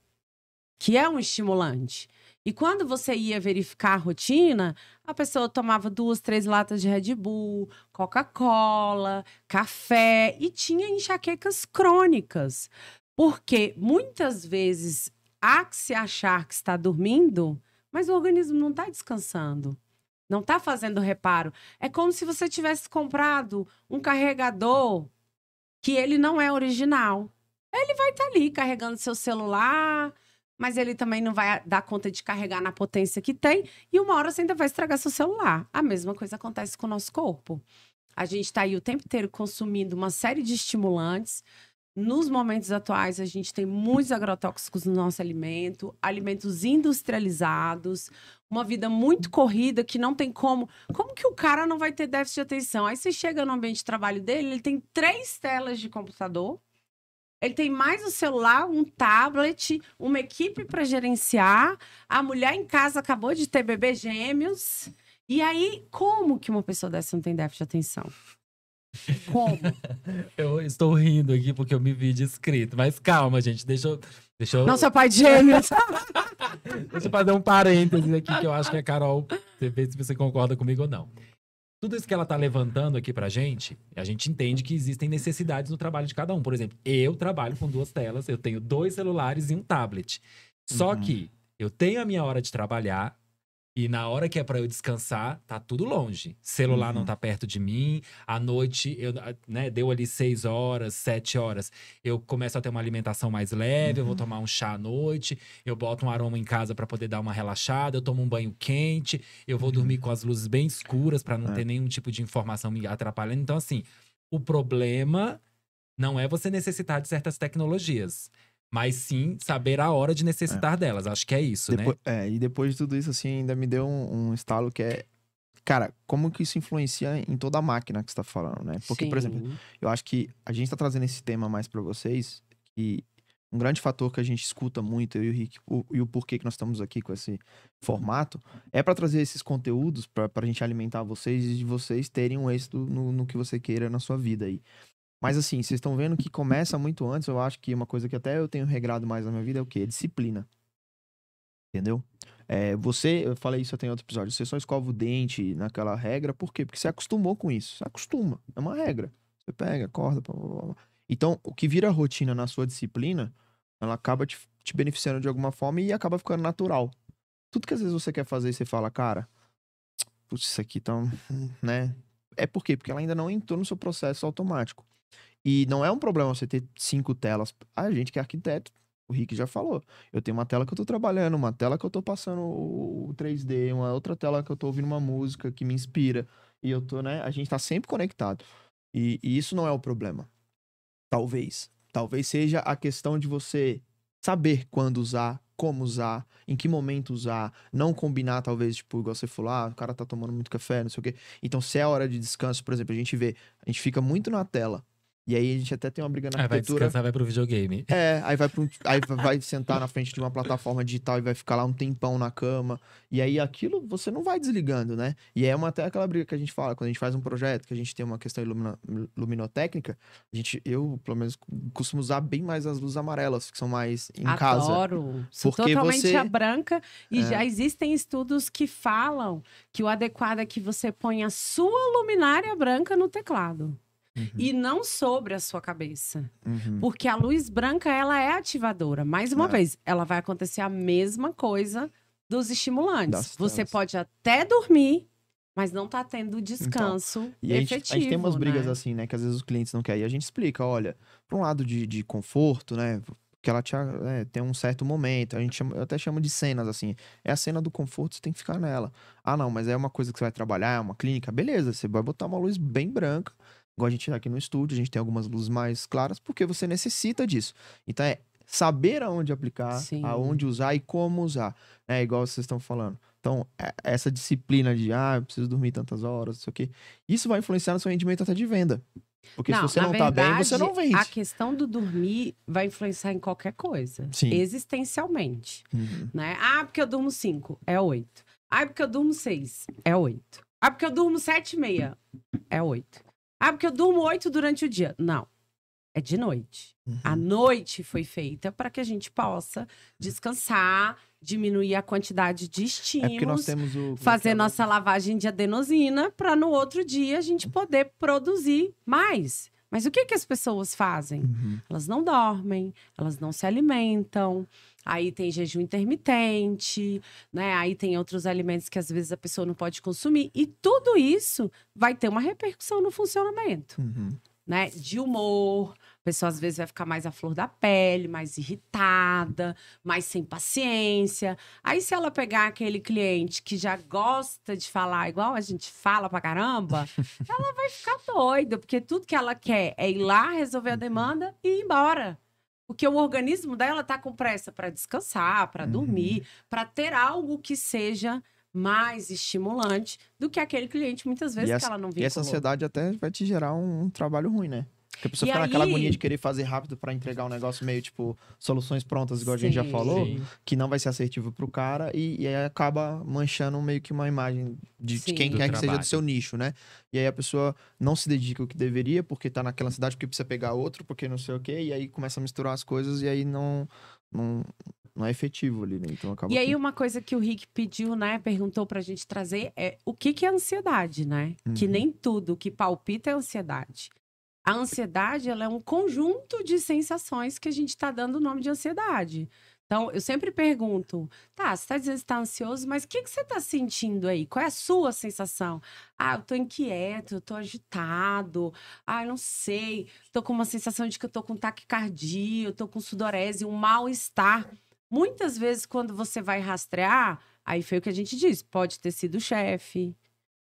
que é um estimulante. E quando você ia verificar a rotina, a pessoa tomava 2, 3 latas de Red Bull, Coca-Cola, café e tinha enxaquecas crônicas. Porque muitas vezes há que se achar que está dormindo, mas o organismo não está descansando, não está fazendo reparo. É como se você tivesse comprado um carregador que ele não é original. Ele vai estar ali carregando seu celular, mas ele também não vai dar conta de carregar na potência que tem, e uma hora você ainda vai estragar seu celular. A mesma coisa acontece com o nosso corpo. A gente está aí o tempo inteiro consumindo uma série de estimulantes, Nos momentos atuais, a gente tem muitos agrotóxicos no nosso alimento, alimentos industrializados, uma vida muito corrida que não tem como. Como que o cara não vai ter déficit de atenção? Aí você chega no ambiente de trabalho dele, ele tem 3 telas de computador, ele tem mais o celular, um tablet, uma equipe para gerenciar, a mulher em casa acabou de ter bebê gêmeos. E aí, como que uma pessoa dessa não tem déficit de atenção? Como? Eu estou rindo aqui porque eu me vi descrito. Mas calma, gente. Deixa eu... Não, seu pai de gêmeos. Deixa eu fazer um parênteses aqui que eu acho que a Carol... Você vê se você concorda comigo ou não. Tudo isso que ela tá levantando aqui pra gente, a gente entende que existem necessidades no trabalho de cada um. Por exemplo, eu trabalho com 2 telas, eu tenho 2 celulares e um tablet. Só que eu tenho a minha hora de trabalhar, e na hora que é pra eu descansar, tá tudo longe. Celular não tá perto de mim. À noite, deu ali 6 horas, 7 horas. Eu começo a ter uma alimentação mais leve, eu vou tomar um chá à noite. Eu boto um aroma em casa pra poder dar uma relaxada. Eu tomo um banho quente. Eu vou dormir com as luzes bem escuras pra não ter nenhum tipo de informação me atrapalhando. Então, assim, o problema não é você necessitar de certas tecnologias. Mas sim, saber a hora de necessitar delas. Acho que é isso, né? E depois de tudo isso, assim, ainda me deu um estalo que é... Cara, como que isso influencia em toda a máquina que você tá falando, né? Porque, por exemplo, eu acho que a gente tá trazendo esse tema mais pra vocês, e um grande fator que a gente escuta muito, eu e o Rick, e o porquê que nós estamos aqui com esse formato, é pra trazer esses conteúdos pra gente alimentar vocês e de vocês terem um êxito no que você queira na sua vida aí. Mas assim, vocês estão vendo que começa muito antes. Eu acho que uma coisa que até eu tenho regrado mais na minha vida é o quê? Disciplina. Entendeu? Eu falei isso até em outro episódio, você só escova o dente naquela regra, por quê? Porque você acostumou com isso. Você acostuma, é uma regra. Você pega, acorda, blá, blá, blá. Então, o que vira rotina na sua disciplina, ela acaba te beneficiando de alguma forma e acaba ficando natural. Tudo que às vezes você quer fazer e você fala, cara, putz, isso aqui tá, né? É por quê? Porque ela ainda não entrou no seu processo automático. E não é um problema você ter 5 telas. A gente que é arquiteto, o Rick já falou. Eu tenho uma tela que eu tô trabalhando, uma tela que eu tô passando o 3D, uma outra tela que eu tô ouvindo uma música que me inspira. E eu tô, né? A gente tá sempre conectado. E isso não é o problema. Talvez. Talvez seja a questão de você saber quando usar, como usar, em que momento usar, não combinar, talvez, tipo, igual você falou, o cara tá tomando muito café, não sei o quê. Então, se é a hora de descanso, por exemplo, a gente fica muito na tela. E aí a gente até tem uma briga na arquitetura. Vai descansar, vai pro videogame. Aí vai sentar na frente de uma plataforma digital e vai ficar lá um tempão na cama. E aí aquilo você não vai desligando, né? E é até aquela briga que a gente fala, quando a gente faz um projeto, que a gente tem uma questão luminotécnica, eu, pelo menos, costumo usar bem mais as luzes amarelas, que são mais em casa. Adoro. Sou totalmente a branca. E já existem estudos que falam que o adequado é que você ponha a sua luminária branca no teclado. E não sobre a sua cabeça. Porque a luz branca, ela é ativadora. Mais uma vez, ela vai acontecer a mesma coisa dos estimulantes. Você pode até dormir, mas não tá tendo descanso efetivo. A gente tem umas brigas assim, né? Que às vezes os clientes não querem. E a gente explica, olha, por um lado de conforto, né? Que ela tem um certo momento. Eu até chamo de cenas, assim. É a cena do conforto, você tem que ficar nela. Ah, não, mas é uma coisa que você vai trabalhar, é uma clínica. Beleza, você vai botar uma luz bem branca. Igual a gente aqui no estúdio, a gente tem algumas luzes mais claras, porque você necessita disso. Então é saber aonde aplicar, aonde usar e como usar. É igual vocês estão falando. Então, essa disciplina de, eu preciso dormir tantas horas, não sei o quê. Isso vai influenciar no seu rendimento até de venda. Porque se você não tá bem, você não vende. A questão do dormir vai influenciar em qualquer coisa. Sim. Existencialmente. Né? Porque eu durmo 5, é 8. Porque eu durmo 6, é 8. Porque eu durmo 7:30, é 8. Porque eu durmo 8 durante o dia. Não. É de noite. A noite foi feita para que a gente possa descansar, diminuir a quantidade de estímulos, porque nós temos fazer nossa lavagem de adenosina para no outro dia a gente poder produzir mais. Mas o que as pessoas fazem? Elas não dormem, elas não se alimentam. Aí tem jejum intermitente, né? Aí tem outros alimentos que às vezes a pessoa não pode consumir. E tudo isso vai ter uma repercussão no funcionamento, né? De humor, A pessoa, às vezes, vai ficar mais à flor da pele, mais irritada, mais sem paciência. Aí, se ela pegar aquele cliente que já gosta de falar igual a gente fala pra caramba, ela vai ficar doida, porque tudo que ela quer é ir lá, resolver a demanda e ir embora. Porque o organismo dela tá com pressa para descansar, para dormir, para ter algo que seja mais estimulante do que aquele cliente, muitas vezes, que ela não vinculou. E essa ansiedade até vai te gerar um trabalho ruim, né? Porque a pessoa fica naquela agonia de querer fazer rápido para entregar um negócio meio, tipo, soluções prontas, igual a gente já falou, que não vai ser assertivo pro cara e aí acaba manchando meio que uma imagem de quem quer que seja do seu nicho, né? E aí a pessoa não se dedica o que deveria porque tá naquela ansiedade, porque precisa pegar outro, porque não sei o quê, e aí começa a misturar as coisas e aí não é efetivo ali, né? Então acaba. E aí, uma coisa que o Rick pediu, né? Perguntou pra gente trazer é o que é ansiedade, né? Que nem tudo que palpita é ansiedade. A ansiedade, ela é um conjunto de sensações que a gente tá dando o nome de ansiedade. Então, eu sempre pergunto, tá, você tá dizendo que você tá ansioso, mas o que você tá sentindo aí? Qual é a sua sensação? Ah, eu tô inquieto, eu tô agitado, eu não sei, tô com uma sensação de que eu tô com taquicardia, eu tô com sudorese, um mal-estar. Muitas vezes, quando você vai rastrear, aí foi o que a gente disse, pode ter sido o chefe,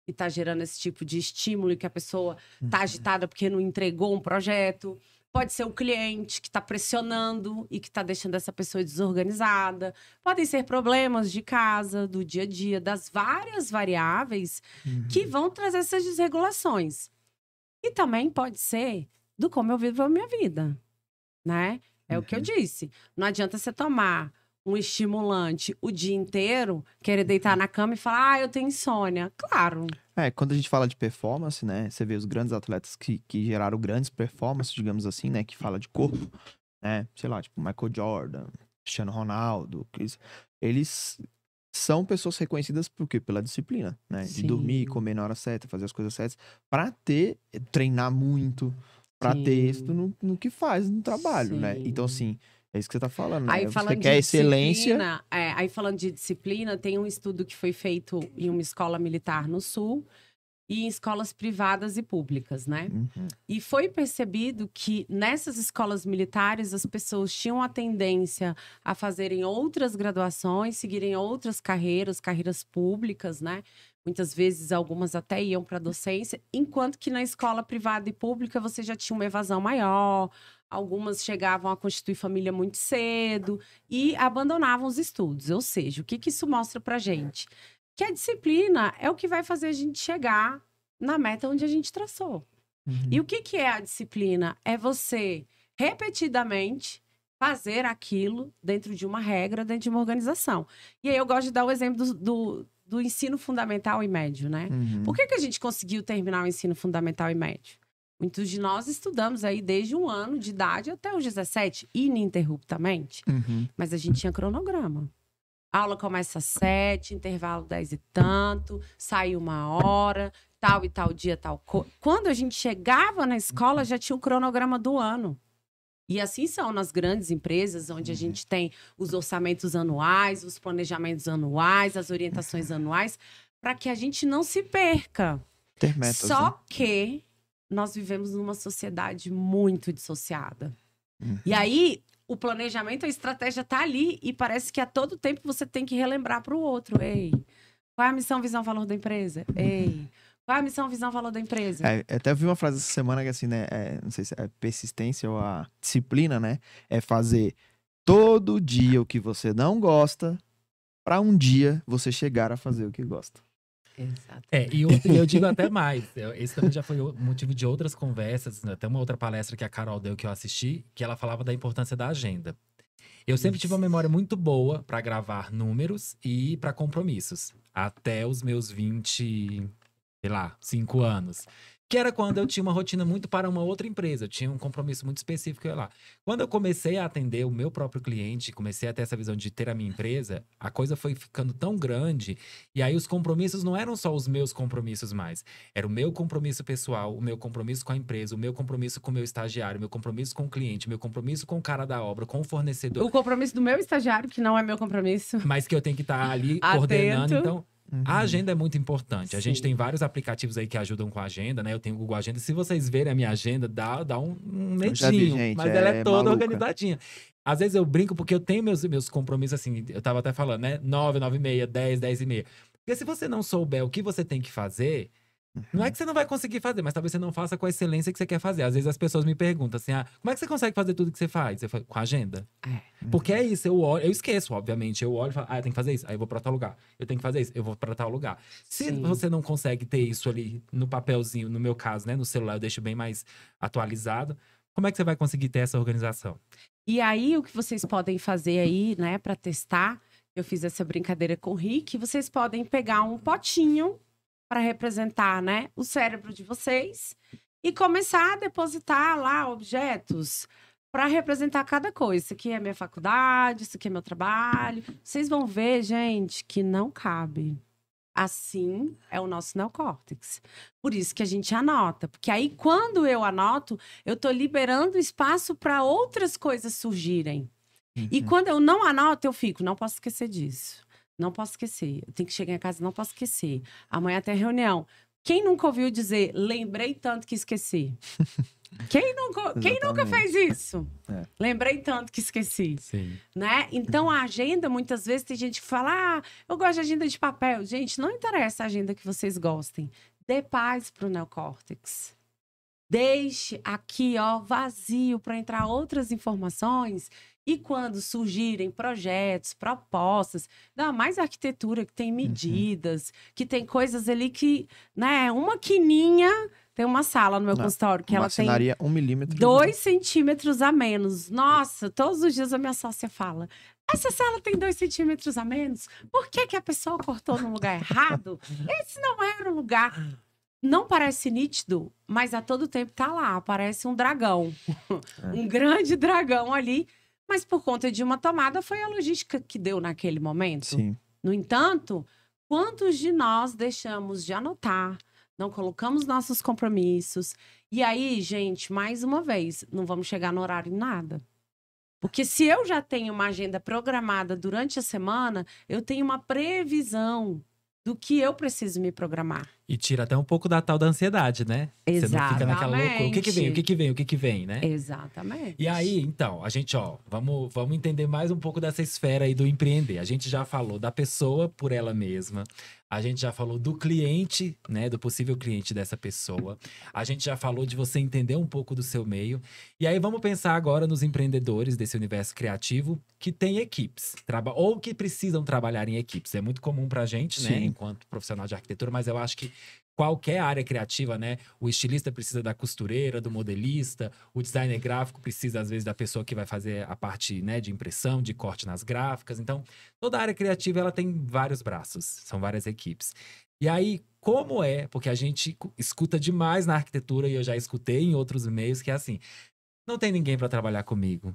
que tá gerando esse tipo de estímulo e que a pessoa tá agitada porque não entregou um projeto. Pode ser o cliente que está pressionando e que está deixando essa pessoa desorganizada. Podem ser problemas de casa, do dia a dia, das várias variáveis que vão trazer essas desregulações. E também pode ser do como eu vivo a minha vida, né? É o que eu disse. Não adianta você tomar um estimulante o dia inteiro, querer deitar na cama e falar, eu tenho insônia. Claro. Quando a gente fala de performance, né? Você vê os grandes atletas que geraram grandes performances, digamos assim, né? Que fala de corpo, né? Sei lá, tipo Michael Jordan, Cristiano Ronaldo. Eles são pessoas reconhecidas por quê? Pela disciplina, né? De dormir, comer na hora certa, fazer as coisas certas. Pra treinar muito, pra ter êxito no que faz no trabalho, né? Então, assim... É isso que você tá falando, né? Aí, você quer excelência. Aí, falando de disciplina, tem um estudo que foi feito em uma escola militar no Sul e em escolas privadas e públicas, né? E foi percebido que nessas escolas militares as pessoas tinham a tendência a fazerem outras graduações, seguirem outras carreiras públicas, né? Muitas vezes, algumas até iam para docência, enquanto que na escola privada e pública você já tinha uma evasão maior. Algumas chegavam a constituir família muito cedo e abandonavam os estudos. Ou seja, o que isso mostra pra gente? Que a disciplina é o que vai fazer a gente chegar na meta onde a gente traçou. E o que é a disciplina? É você, repetidamente, fazer aquilo dentro de uma regra, dentro de uma organização. E aí eu gosto de dar o exemplo do ensino fundamental e médio, né? Por que a gente conseguiu terminar o ensino fundamental e médio? Muitos de nós estudamos aí desde 1 ano de idade até os 17, ininterruptamente. Mas a gente tinha cronograma. A aula começa às 7, intervalo 10 e tanto, sai 1 hora, tal e tal dia, tal coisa. Quando a gente chegava na escola, já tinha o cronograma do ano. E assim são nas grandes empresas, onde a gente tem os orçamentos anuais, os planejamentos anuais, as orientações anuais, para que a gente não se perca. Ter metas, Só que nós vivemos numa sociedade muito dissociada. E aí, o planejamento, a estratégia tá ali e parece que a todo tempo você tem que relembrar para o outro. Ei, qual é a missão, visão, valor da empresa? Ei, qual é a missão, visão, valor da empresa? Até vi uma frase essa semana que assim, né? Não sei se é persistência ou a disciplina, né? É fazer todo dia o que você não gosta para um dia você chegar a fazer o que gosta. Exato. E eu digo até mais. Esse também já foi motivo de outras conversas. Até uma outra palestra que a Carol deu que eu assisti, que ela falava da importância da agenda. Eu sempre tive uma memória muito boa para gravar números e para compromissos. Até os meus 5 anos. Que era quando eu tinha uma rotina muito para uma outra empresa. Eu tinha um compromisso muito específico lá. Quando eu comecei a atender o meu próprio cliente, comecei a ter essa visão de ter a minha empresa, a coisa foi ficando tão grande. E aí os compromissos não eram só os meus compromissos mais. Era o meu compromisso pessoal, o meu compromisso com a empresa, o meu compromisso com o meu estagiário, o meu compromisso com o cliente, o meu compromisso com o cara da obra, com o fornecedor. O compromisso do meu estagiário, que não é meu compromisso. Mas que eu tenho que estar ali Atento. coordenando. Então, A agenda é muito importante. A gente Sim. tem vários aplicativos aí que ajudam com a agenda, né? Eu tenho o Google Agenda. Se vocês verem a minha agenda, dá um Eu já vi, medinho. gente, Mas ela é toda maluca. organizadinha. Às vezes eu brinco porque eu tenho meus compromissos, assim, eu tava até falando, né? 9, 9h30, 10, 10h30. Porque se você não souber o que você tem que fazer, não é que você não vai conseguir fazer, mas talvez você não faça com a excelência que você quer fazer. Às vezes as pessoas me perguntam assim, como é que você consegue fazer tudo que você faz? Eu falo, com a agenda. Porque é isso, eu olho, eu esqueço, obviamente. Eu olho e falo, eu tenho que fazer isso, aí eu vou pra tal lugar. Eu tenho que fazer isso, eu vou pra tal lugar. Se Sim. você não consegue ter isso ali no papelzinho, no meu caso, né? No celular, eu deixo bem mais atualizado. Como é que você vai conseguir ter essa organização? E aí, o que vocês podem fazer aí, né, para testar, eu fiz essa brincadeira com o Rick, vocês podem pegar um potinho para representar, né, o cérebro de vocês e começar a depositar lá objetos para representar cada coisa. Isso aqui é minha faculdade, isso aqui é meu trabalho. Vocês vão ver, gente, que não cabe. Assim é o nosso neocórtex. Por isso que a gente anota. Porque aí, quando eu anoto, eu estou liberando espaço para outras coisas surgirem. E quando eu não anoto, eu fico, não posso esquecer disso. Não posso esquecer. Eu tenho que chegar em casa, não posso esquecer. Amanhã tem reunião. Quem nunca ouviu dizer, lembrei tanto que esqueci? Quem nunca fez isso? Lembrei tanto que esqueci. Sim. Né? Então, a agenda, muitas vezes, tem gente que fala, eu gosto de agenda de papel. Gente, não interessa a agenda que vocês gostem. Dê paz para o neocórtex. Deixe aqui, ó, vazio para entrar outras informações. E quando surgirem projetos, propostas, ainda mais arquitetura que tem medidas, que tem coisas ali que, né, uma quininha. Tem uma sala no meu consultório que ela tem 1 milímetro. 2 centímetros a menos. Nossa, todos os dias a minha sócia fala, essa sala tem 2 centímetros a menos? Por que a pessoa cortou no lugar errado? Esse não era o lugar. Não parece nítido, mas a todo tempo tá lá. Parece um dragão. Um grande dragão ali. Mas por conta de uma tomada, foi a logística que deu naquele momento. Sim. No entanto, quantos de nós deixamos de anotar, não colocamos nossos compromissos? E aí, gente, mais uma vez, não vamos chegar no horário em nada. Porque se eu já tenho uma agenda programada durante a semana, eu tenho uma previsão do que eu preciso me programar. E tira até um pouco da tal da ansiedade, né? Exatamente. Você não fica naquela loucura. O que vem, o que vem, o que vem, né? Exatamente. E aí, então, a gente, vamos entender mais um pouco dessa esfera aí do empreender. A gente já falou da pessoa por ela mesma. A gente já falou do cliente, né? Do possível cliente dessa pessoa. A gente já falou de você entender um pouco do seu meio. E aí, vamos pensar agora nos empreendedores desse universo criativo que têm equipes. Ou que precisam trabalhar em equipes. É muito comum pra gente, né? Enquanto profissional de arquitetura. Mas eu acho que qualquer área criativa, né? O estilista precisa da costureira, do modelista. O designer gráfico precisa, às vezes, da pessoa que vai fazer a parte, né, de impressão, de corte nas gráficas. Então, toda área criativa, ela tem vários braços. São várias equipes. E aí, como é? Porque a gente escuta demais na arquitetura, e eu já escutei em outros meios, que é assim, não tem ninguém para trabalhar comigo.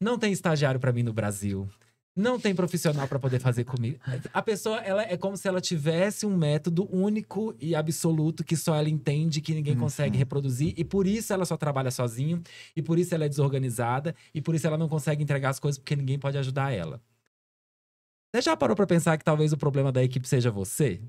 Não tem estagiário para mim no Brasil. Não tem profissional para poder fazer comigo. A pessoa, ela é como se ela tivesse um método único e absoluto que só ela entende, que ninguém consegue reproduzir. E por isso ela só trabalha sozinho. E por isso ela é desorganizada. E por isso ela não consegue entregar as coisas porque ninguém pode ajudar ela. Você já parou para pensar que talvez o problema da equipe seja você?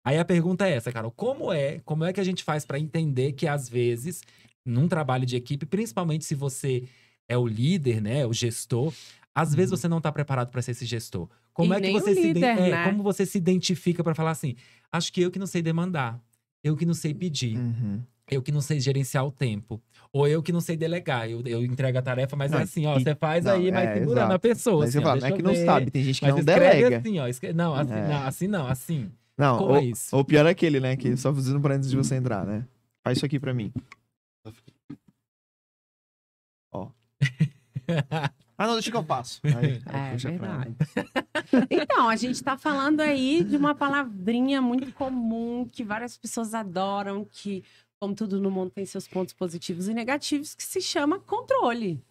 Aí a pergunta é essa, Carol. Como é que a gente faz para entender que às vezes, num trabalho de equipe, principalmente se você é o líder, né, o gestor, às vezes você não está preparado para ser esse gestor. Como é que você né? como você se identifica para falar assim, acho que eu que não sei demandar, eu que não sei pedir, eu que não sei gerenciar o tempo, ou eu que não sei delegar, eu entrego a tarefa, mas é assim, ó, você faz aí, mas segurando a pessoa. Mas assim, eu falo, deixa é que eu não ver. sabe, tem gente que Mas não escreve delega. assim, ó, não, assim, não, assim não, assim. Não, Como é isso? o pior é aquele, né, que só fazendo pra antes de você entrar, né? Faz isso aqui pra mim. Ó. Não, deixa que eu passo. Aí, puxa verdade. Então, a gente tá falando aí de uma palavrinha muito comum, que várias pessoas adoram, que, como tudo no mundo, tem seus pontos positivos e negativos, que se chama controle,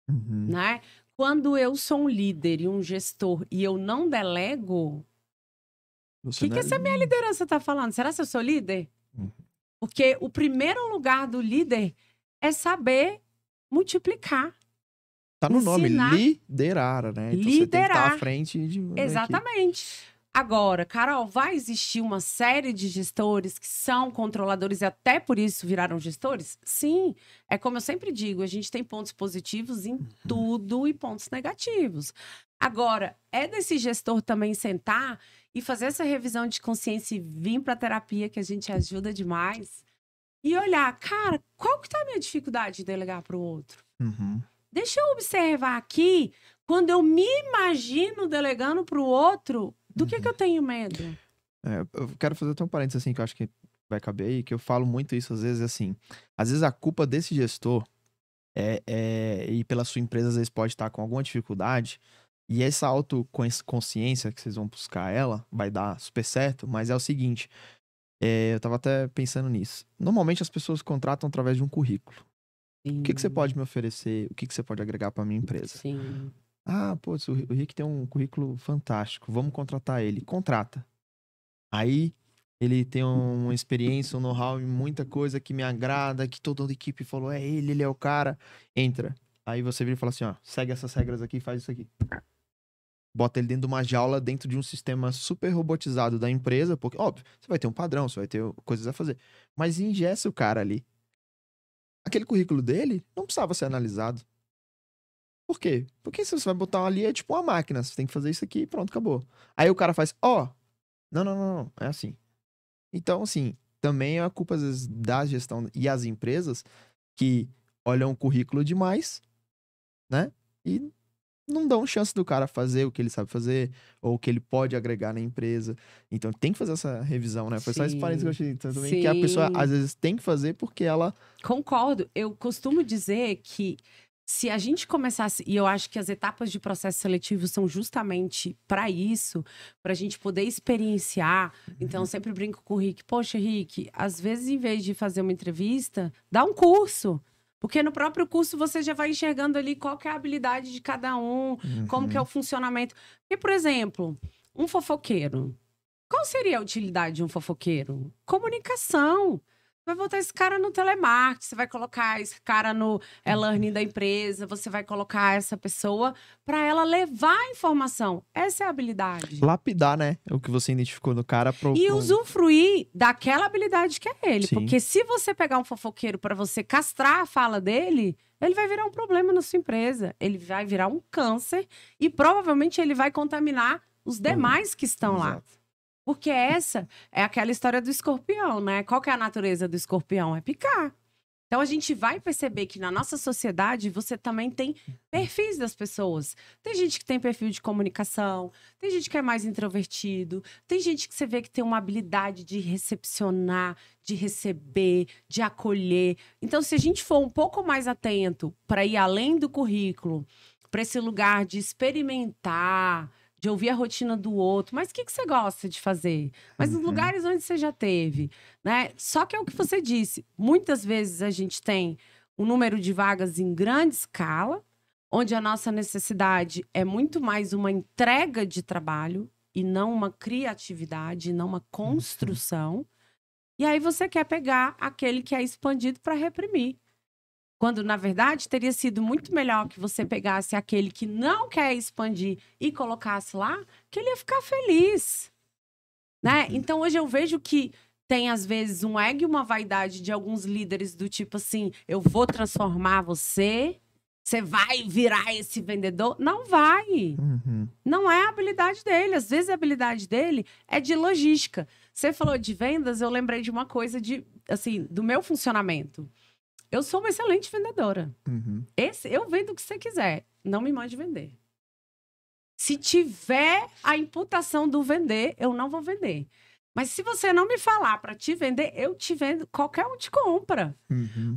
né? Quando eu sou um líder e um gestor e eu não delego, o que essa minha liderança tá falando? Será que eu sou líder? Porque o primeiro lugar do líder é saber multiplicar. Tá no nome, liderar, né? Então liderar. você tem que estar à frente de uma Exatamente. equipe. Agora, Carol, vai existir uma série de gestores que são controladores e até por isso viraram gestores? Sim. É como eu sempre digo, a gente tem pontos positivos em tudo e pontos negativos. Agora, é desse gestor também sentar e fazer essa revisão de consciência e vir para a terapia, que a gente ajuda demais, e olhar, cara, qual que tá a minha dificuldade de delegar para o outro? Deixa eu observar aqui, quando eu me imagino delegando para o outro, do que eu tenho medo? Eu quero fazer até um parênteses assim, que eu acho que vai caber aí, que eu falo muito isso às vezes, assim. Às vezes a culpa desse gestor e pela sua empresa, às vezes pode estar com alguma dificuldade, e essa autoconsciência que vocês vão buscar ela, vai dar super certo, mas é o seguinte, eu tava até pensando nisso. Normalmente as pessoas contratam através de um currículo. Sim. O que você pode me oferecer? O que você pode agregar para minha empresa? Sim. Ah, pô, o Rick tem um currículo fantástico, vamos contratar ele. Contrata. Aí ele tem uma experiência, um know-how em muita coisa que me agrada, que toda a equipe falou, ele é o cara. Entra. Aí você vira e fala assim, ó, segue essas regras aqui, faz isso aqui. Bota ele dentro de uma jaula, dentro de um sistema super robotizado da empresa, porque, óbvio, você vai ter um padrão, você vai ter coisas a fazer. Mas ingessa o cara ali. Aquele currículo dele não precisava ser analisado. Por quê? Porque se você vai botar ali, é tipo uma máquina. Você tem que fazer isso aqui e pronto, acabou. Aí o cara faz, não, é assim. Então, assim, também é a culpa, às vezes, da gestão e as empresas que olham o currículo demais, né? E não dão chance do cara fazer o que ele sabe fazer ou o que ele pode agregar na empresa. Então, tem que fazer essa revisão, né? Foi só esse parênteses que eu achei também, que a pessoa, às vezes, tem que fazer porque ela... Concordo. Eu costumo dizer que se a gente começasse, e eu acho que as etapas de processo seletivo são justamente para isso, para a gente poder experienciar. Então, eu sempre brinco com o Rick. Poxa, Rick, às vezes, em vez de fazer uma entrevista, dá um curso. Porque no próprio curso você já vai enxergando ali qual que é a habilidade de cada um, como que é o funcionamento. Porque, por exemplo, um fofoqueiro. Qual seria a utilidade de um fofoqueiro? Comunicação. Vai botar esse cara no telemarketing, você vai colocar esse cara no e-learning da empresa, você vai colocar essa pessoa para ela levar a informação. Essa é a habilidade. Lapidar, né? O que você identificou no cara. E usufruir daquela habilidade que é ele. Sim. Porque se você pegar um fofoqueiro para você castrar a fala dele, ele vai virar um problema na sua empresa. Ele vai virar um câncer e provavelmente ele vai contaminar os demais que estão lá. Porque essa é aquela história do escorpião, né? Qual que é a natureza do escorpião? É picar. Então, a gente vai perceber que na nossa sociedade, você também tem perfis das pessoas. Tem gente que tem perfil de comunicação, tem gente que é mais introvertido, tem gente que você vê que tem uma habilidade de recepcionar, de receber, de acolher. Então, se a gente for um pouco mais atento para ir além do currículo, para esse lugar de experimentar, de ouvir a rotina do outro. Mas o que você gosta de fazer? Mas nos lugares onde você já teve, né? Só que é o que você disse. Muitas vezes a gente tem um número de vagas em grande escala, onde a nossa necessidade é muito mais uma entrega de trabalho e não uma criatividade, não uma construção. E aí você quer pegar aquele que é expandido para reprimir. Quando, na verdade, teria sido muito melhor que você pegasse aquele que não quer expandir e colocasse lá, que ele ia ficar feliz, né? Então, hoje eu vejo que tem, às vezes, um ego e uma vaidade de alguns líderes do tipo assim, eu vou transformar você, você vai virar esse vendedor. Não vai. Não é a habilidade dele. Às vezes, a habilidade dele é de logística. Você falou de vendas, eu lembrei de uma coisa do meu funcionamento. Eu sou uma excelente vendedora. Eu vendo o que você quiser. Não me mande vender. Se tiver a imputação do vender, eu não vou vender. Mas se você não me falar para te vender, eu te vendo. Qualquer um te compra.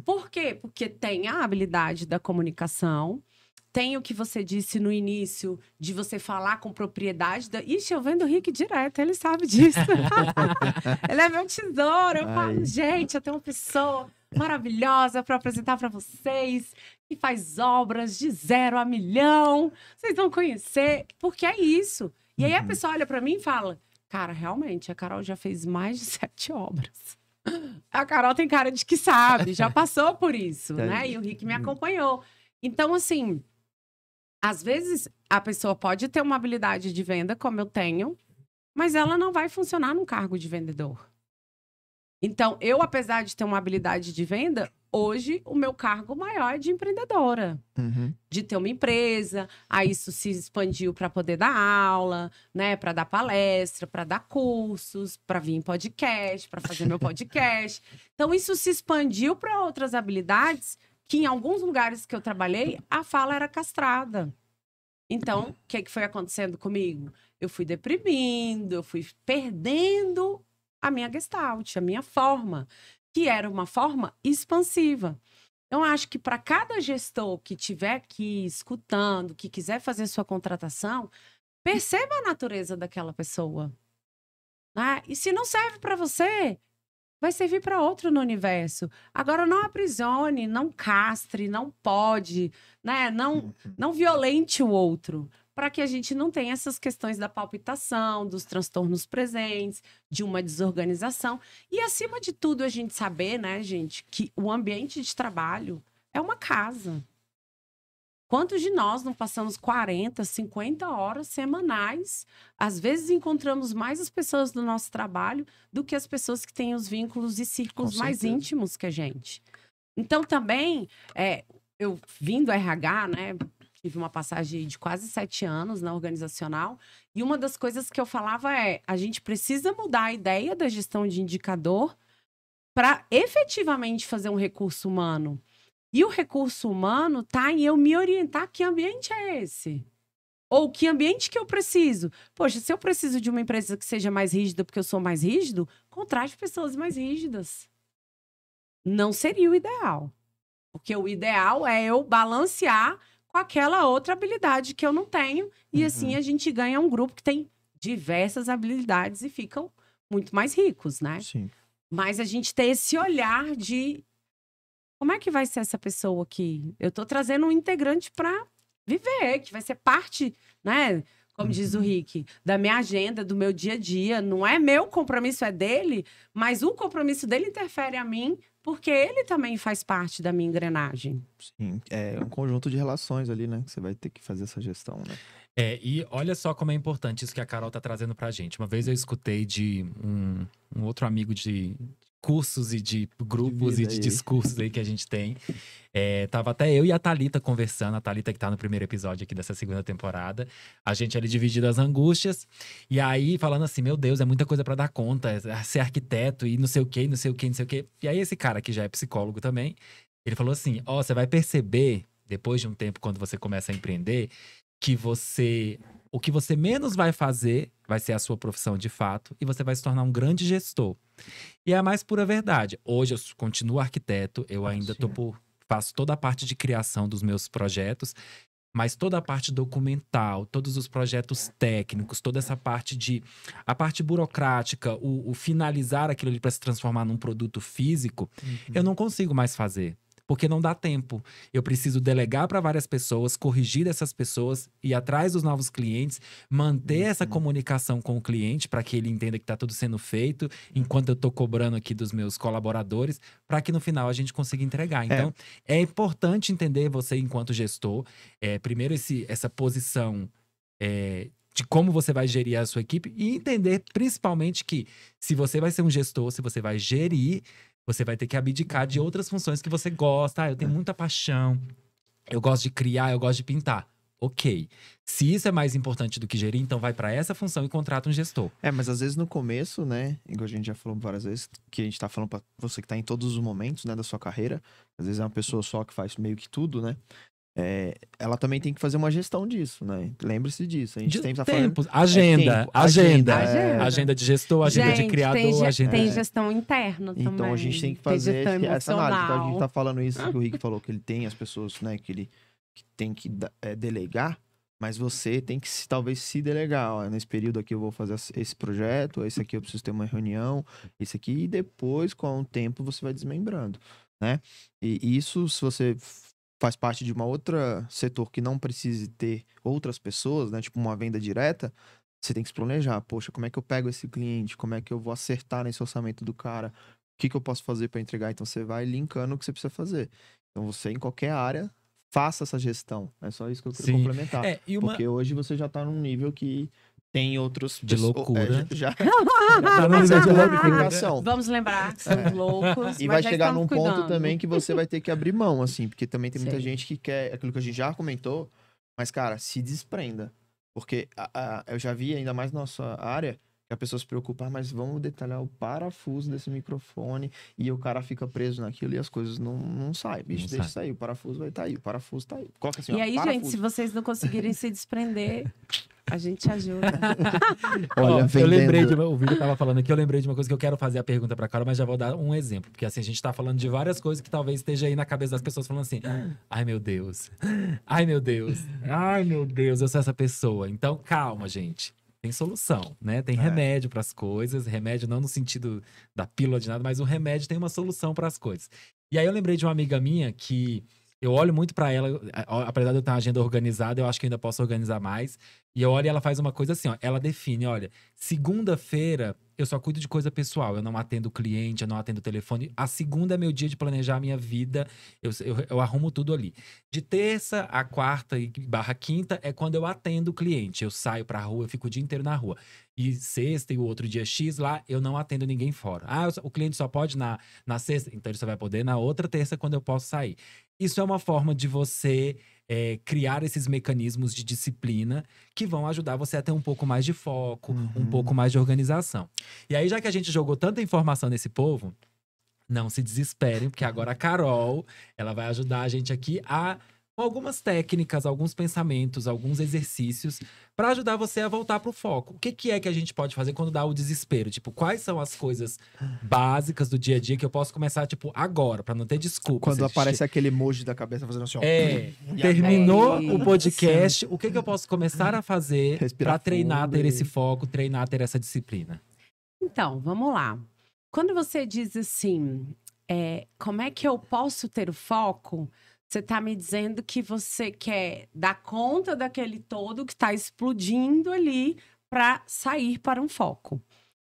Por quê? Porque tem a habilidade da comunicação. Tem o que você disse no início, de você falar com propriedade. Ixi, eu vendo o Rick direto, ele sabe disso. Ele é meu tesouro. Eu falo, gente, eu tenho uma pessoa maravilhosa para apresentar para vocês, que faz obras de 0 a 1 milhão. Vocês vão conhecer, porque é isso. E aí a pessoa olha para mim e fala, cara, realmente, a Carol já fez mais de 7 obras. A Carol tem cara de que sabe, já passou por isso, né? E o Rick me acompanhou. Então, assim, às vezes a pessoa pode ter uma habilidade de venda, como eu tenho, mas ela não vai funcionar num cargo de vendedor. Então, eu, apesar de ter uma habilidade de venda, hoje o meu cargo maior é de empreendedora. De ter uma empresa, aí isso se expandiu para poder dar aula, né? Para dar palestra, para dar cursos, para vir em podcast, para fazer meu podcast. Então, isso se expandiu para outras habilidades que, em alguns lugares que eu trabalhei, a fala era castrada. Então, o que foi acontecendo comigo? Eu fui deprimindo, eu fui perdendo a minha gestalt, a minha forma, que era uma forma expansiva. Eu acho que para cada gestor que estiver aqui escutando, que quiser fazer sua contratação, perceba a natureza daquela pessoa. Né? E se não serve para você, vai servir para outro no universo. Agora, não aprisione, não castre, não pode, né? Não violente o outro, para que a gente não tenha essas questões da palpitação, dos transtornos presentes, de uma desorganização. E, acima de tudo, a gente saber, né, gente, que o ambiente de trabalho é uma casa. Quantos de nós não passamos 40, 50 horas semanais? Às vezes encontramos mais as pessoas do nosso trabalho do que as pessoas que têm os vínculos e círculos mais íntimos que a gente. Então, também, eu vim do RH, né? Tive uma passagem de quase 7 anos na organizacional. E uma das coisas que eu falava é: a gente precisa mudar a ideia da gestão de indicador para efetivamente fazer um recurso humano. E o recurso humano tá em eu me orientar que ambiente é esse. Ou que ambiente que eu preciso. Poxa, se eu preciso de uma empresa que seja mais rígida porque eu sou mais rígido, contrate pessoas mais rígidas. Não seria o ideal. Porque o ideal é eu balancear com aquela outra habilidade que eu não tenho. E assim a gente ganha um grupo que tem diversas habilidades e ficam muito mais ricos, né? Sim. Mas a gente tem esse olhar de: como é que vai ser essa pessoa aqui? Eu tô trazendo um integrante para viver, que vai ser parte, né? Como diz o Rick, da minha agenda, do meu dia a dia. Não é meu compromisso, é dele, mas o compromisso dele interfere a mim, porque ele também faz parte da minha engrenagem. Sim, é um conjunto de relações ali, né? Que você vai ter que fazer essa gestão, né? E olha só como é importante isso que a Carol tá trazendo pra gente. Uma vez eu escutei de um outro amigo de cursos e de grupos e de discursos aí que a gente tem. Tava até eu e a Thalita conversando, a Thalita que tá no primeiro episódio aqui dessa segunda temporada. A gente ali dividido as angústias. E aí falando assim, meu Deus, é muita coisa pra dar conta. Ser arquiteto e não sei o quê, não sei o quê, não sei o quê. E aí esse cara que já é psicólogo também, ele falou assim, você vai perceber, depois de um tempo, quando você começa a empreender, que o que você menos vai fazer vai ser a sua profissão de fato e você vai se tornar um grande gestor. E é a mais pura verdade. Hoje eu continuo arquiteto, eu ainda faço toda a parte de criação dos meus projetos, mas toda a parte documental, todos os projetos técnicos, toda essa parte a parte burocrática, o finalizar aquilo ali para se transformar num produto físico, eu não consigo mais fazer. Porque não dá tempo. Eu preciso delegar para várias pessoas, corrigir essas pessoas, ir atrás dos novos clientes, manter essa comunicação com o cliente para que ele entenda que está tudo sendo feito, enquanto eu estou cobrando aqui dos meus colaboradores, para que no final a gente consiga entregar. Então, é importante entender você enquanto gestor, primeiro essa posição de como você vai gerir a sua equipe e entender principalmente que se você vai ser um gestor, se você vai gerir, você vai ter que abdicar de outras funções que você gosta. Eu tenho muita paixão, eu gosto de criar, eu gosto de pintar. Ok. Se isso é mais importante do que gerir, então vai para essa função e contrata um gestor. Mas às vezes no começo, né, igual a gente já falou várias vezes, que a gente tá falando pra você que tá em todos os momentos, né, da sua carreira, às vezes é uma pessoa só que faz meio que tudo, né, ela também tem que fazer uma gestão disso, né? Lembre-se disso. A gente sempre tá falando... Agenda de gestor, agenda de criador, agenda... Tem gestão interna também. Então a gente tem que fazer essa análise. Então, a gente tá falando isso que o Rick falou, que ele tem as pessoas, né, que ele tem que delegar, mas você tem que talvez se delegar. Ó, nesse período aqui eu vou fazer esse projeto, esse aqui eu preciso ter uma reunião, esse aqui, e depois, com o tempo, você vai desmembrando, né? E isso, se você faz parte de uma outra setor que não precise ter outras pessoas, né? Tipo uma venda direta, você tem que se planejar. Poxa, como é que eu pego esse cliente? Como é que eu vou acertar nesse orçamento do cara? O que eu posso fazer para entregar? Então você vai linkando o que você precisa fazer. Então você, em qualquer área, faça essa gestão. É só isso que eu queria complementar. Porque hoje você já tá num nível que tem outros... De loucura. Mas é uma aplicação. Vamos lembrar que somos loucos. E vai chegar num ponto também que você vai ter que abrir mão, assim. Porque também tem muita gente que quer... Aquilo que a gente já comentou. Mas, cara, se desprenda. Porque eu já vi, ainda mais na nossa área... que a pessoa se preocupa, mas vamos detalhar o parafuso desse microfone e o cara fica preso naquilo e as coisas não saem. Bicho, Não deixa sai. sair, o parafuso vai estar aí, o parafuso tá aí. Coloca assim, E ó, aí, parafuso. gente, se vocês não conseguirem se desprender, a gente ajuda. Olha, eu lembrei vendendo. o Vitor tava falando aqui, eu lembrei de uma coisa que eu quero fazer a pergunta pra Carol, mas já vou dar um exemplo. Porque assim, a gente tá falando de várias coisas que talvez esteja aí na cabeça das pessoas falando assim, ai meu Deus, ai meu Deus, ai meu Deus, eu sou essa pessoa. Então, calma, gente. Tem solução, né? Tem remédio para as coisas. Remédio não no sentido da pílula de nada, mas o remédio tem uma solução para as coisas. E aí eu lembrei de uma amiga minha que eu olho muito para ela, apesar de eu ter uma agenda organizada, eu acho que ainda posso organizar mais. E eu olho e ela faz uma coisa assim, ó. Ela define, olha, segunda-feira eu só cuido de coisa pessoal. Eu não atendo cliente, eu não atendo telefone. A segunda é meu dia de planejar a minha vida. Eu arrumo tudo ali. De terça a quarta e barra quinta é quando eu atendo o cliente. Eu saio pra rua, eu fico o dia inteiro na rua. E sexta e o outro dia X lá, eu não atendo ninguém fora. Ah, o cliente só pode na sexta? Então ele só vai poder na outra terça quando eu posso sair. Isso é uma forma de você criar esses mecanismos de disciplina que vão ajudar você a ter um pouco mais de foco, um pouco mais de organização. E aí, já que a gente jogou tanta informação nesse povo, não se desesperem, porque agora a Carol, ela vai ajudar a gente aqui com algumas técnicas, alguns pensamentos, alguns exercícios para ajudar você a voltar pro foco. O que é que a gente pode fazer quando dá o desespero? Tipo, quais são as coisas básicas do dia a dia que eu posso começar, tipo, agora, para não ter desculpa? Quando aparece aquele emoji da cabeça fazendo assim, ó. Terminou o podcast, o que eu posso começar a fazer para treinar a ter fundo. esse foco, treinar a ter essa disciplina? Então, vamos lá. Quando você diz assim, como é que eu posso ter o foco? Você está me dizendo que você quer dar conta daquele todo que está explodindo ali para sair para um foco.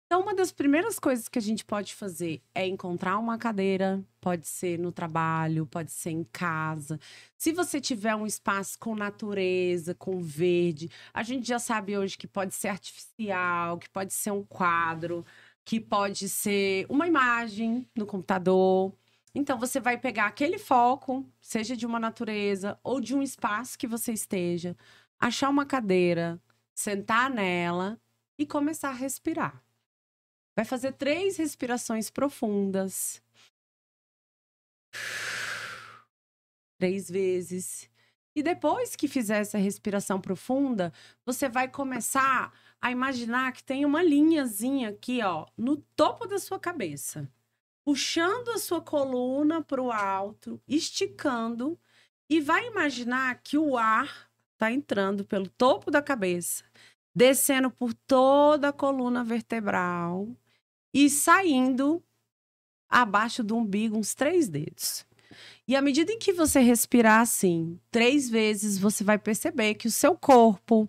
Então, uma das primeiras coisas que a gente pode fazer é encontrar uma cadeira, pode ser no trabalho, pode ser em casa. Se você tiver um espaço com natureza, com verde, a gente já sabe hoje que pode ser artificial, que pode ser um quadro, que pode ser uma imagem no computador. Então, você vai pegar aquele foco, seja de uma natureza ou de um espaço que você esteja, achar uma cadeira, sentar nela e começar a respirar. Vai fazer 3 respirações profundas. 3 vezes. E depois que fizer essa respiração profunda, você vai começar a imaginar que tem uma linhazinha aqui, ó, no topo da sua cabeça. Puxando a sua coluna para o alto, esticando, e vai imaginar que o ar está entrando pelo topo da cabeça, descendo por toda a coluna vertebral e saindo abaixo do umbigo uns 3 dedos. E à medida em que você respirar assim, 3 vezes, você vai perceber que o seu corpo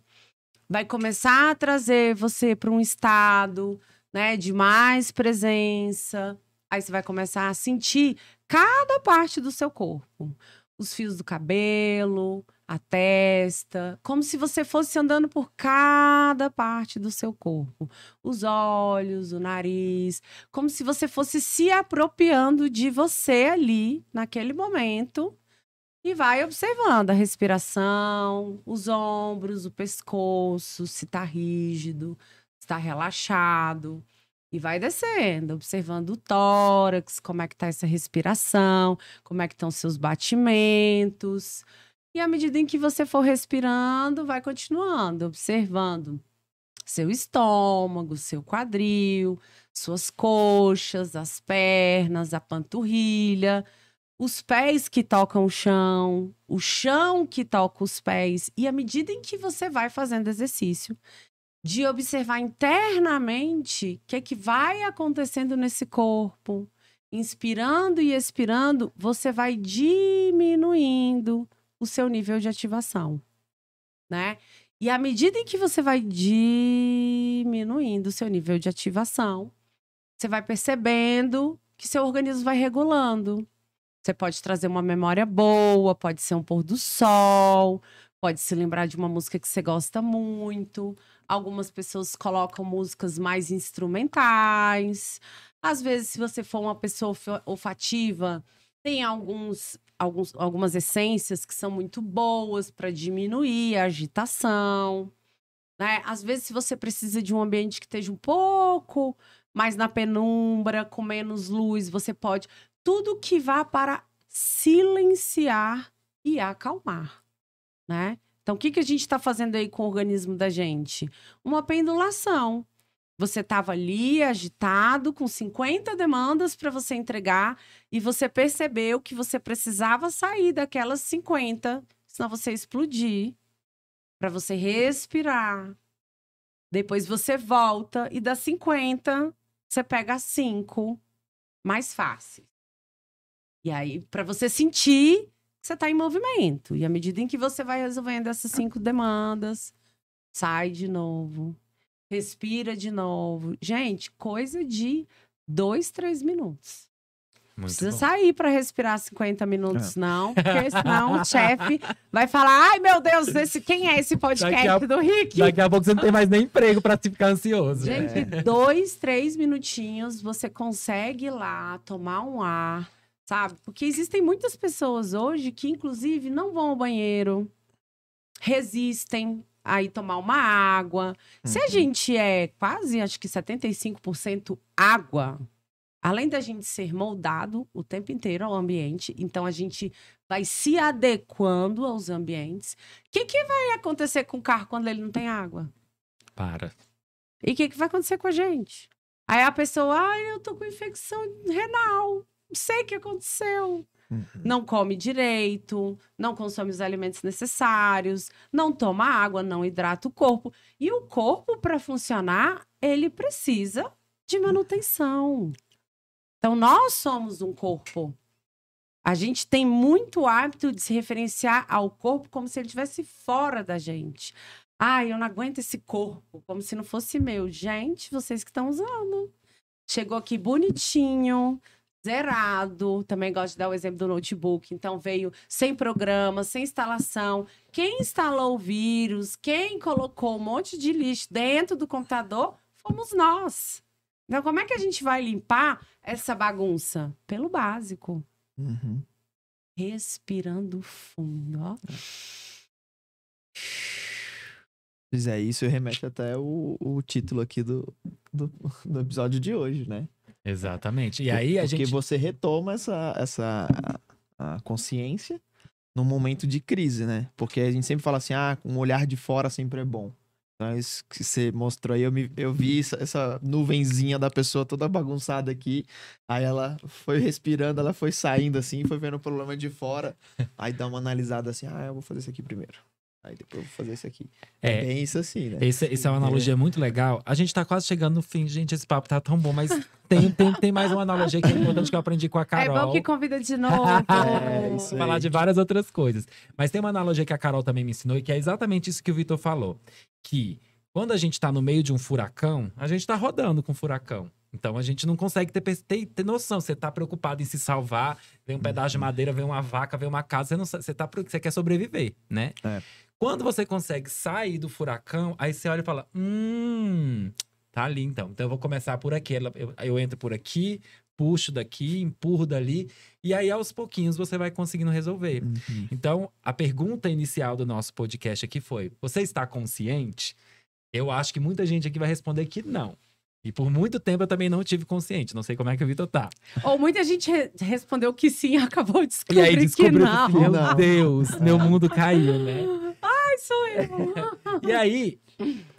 vai começar a trazer você para um estado, né, de mais presença. Aí você vai começar a sentir cada parte do seu corpo. Os fios do cabelo, a testa, como se você fosse andando por cada parte do seu corpo. Os olhos, o nariz, como se você fosse se apropriando de você ali, naquele momento. E vai observando a respiração, os ombros, o pescoço, se está rígido, se está relaxado. E vai descendo, observando o tórax, como é que está essa respiração, como é que estão seus batimentos. E à medida em que você for respirando, vai continuando, observando seu estômago, seu quadril, suas coxas, as pernas, a panturrilha, os pés que tocam o chão que toca os pés. E à medida em que você vai fazendo exercício, de observar internamente o que vai acontecendo nesse corpo. Inspirando e expirando, você vai diminuindo o seu nível de ativação, né? E à medida em que você vai diminuindo o seu nível de ativação, você vai percebendo que seu organismo vai regulando. Você pode trazer uma memória boa, pode ser um pôr do sol, pode se lembrar de uma música que você gosta muito. Algumas pessoas colocam músicas mais instrumentais. Às vezes, se você for uma pessoa olfativa, tem algumas essências que são muito boas para diminuir a agitação, né? Às vezes, se você precisa de um ambiente que esteja um pouco mais na penumbra, com menos luz, você pode... Tudo que vá para silenciar e acalmar, né? Então, o que a gente está fazendo aí com o organismo da gente? Uma pendulação. Você estava ali agitado, com 50 demandas para você entregar, e você percebeu que você precisava sair daquelas 50, senão você ia explodir, para você respirar. Depois você volta, e das 50, você pega 5 mais fáceis. E aí, para você sentir que você está em movimento. E à medida em que você vai resolvendo essas 5 demandas, sai de novo. Respira de novo. Gente, coisa de 2, 3 minutos. Muito Precisa bom. sair para respirar 50 minutos, não. Porque senão o chefe vai falar: ai, meu Deus, quem é esse podcast do Rick? Daqui a pouco você não tem mais nem emprego para ficar ansioso. Gente, 2, 3 minutinhos, você consegue ir lá tomar um ar, sabe? Porque existem muitas pessoas hoje que, inclusive, não vão ao banheiro, resistem a ir tomar uma água. Se a gente é quase, acho que 75% água, além da gente ser moldado o tempo inteiro ao ambiente, então a gente vai se adequando aos ambientes. O que vai acontecer com o carro quando ele não tem água? Para. E o que vai acontecer com a gente? Aí a pessoa, eu tô com infecção renal. Não sei o que aconteceu. Não come direito, não consome os alimentos necessários, não toma água, não hidrata o corpo. E o corpo, para funcionar, ele precisa de manutenção. Então, nós somos um corpo. A gente tem muito hábito de se referenciar ao corpo como se ele estivesse fora da gente. Eu não aguento esse corpo, como se não fosse meu. Gente, vocês que estão usando. Chegou aqui bonitinho, zerado. Também gosto de dar o exemplo do notebook. Então, veio sem programa, sem instalação. Quem instalou o vírus, quem colocou um monte de lixo dentro do computador, fomos nós. Então, como é que a gente vai limpar essa bagunça? Pelo básico. Respirando fundo, ó. Pois é, isso remete até o título aqui do episódio de hoje, né? Exatamente. E aí Porque você retoma a consciência num momento de crise, né? Porque a gente sempre fala assim, um olhar de fora sempre é bom. Então, isso que você mostrou aí, eu vi essa nuvenzinha da pessoa toda bagunçada aqui. Aí ela foi respirando, ela foi saindo assim, foi vendo o problema de fora. Aí dá uma analisada assim, eu vou fazer isso aqui primeiro. Aí depois eu vou fazer isso aqui. É bem isso assim, né? Essa é uma analogia muito legal. A gente tá quase chegando no fim. Gente, esse papo tá tão bom, mas tem mais uma analogia que é importante que eu aprendi com a Carol. É bom que convida de novo. Isso aí. Falar de várias outras coisas. Mas tem uma analogia que a Carol também me ensinou e que é exatamente isso que o Vitor falou. Que quando a gente tá no meio de um furacão, a gente tá rodando com o furacão. Então, a gente não consegue ter noção. Você tá preocupado em se salvar, vem um pedaço de madeira, vem uma vaca, vem uma casa. Você quer sobreviver, né? Quando você consegue sair do furacão, aí você olha e fala, tá ali então. Então eu vou começar por aqui. Eu entro por aqui, puxo daqui, empurro dali. E aí aos pouquinhos você vai conseguindo resolver. Então a pergunta inicial do nosso podcast aqui foi, você está consciente? Eu acho que muita gente aqui vai responder que não. E por muito tempo eu também não tive consciente. Não sei como é que o Vitor tá. Ou muita gente respondeu que sim e acabou de descobrir, E aí descobriu que não. Meu Deus, meu mundo caiu, né? Ai, sou eu. E aí,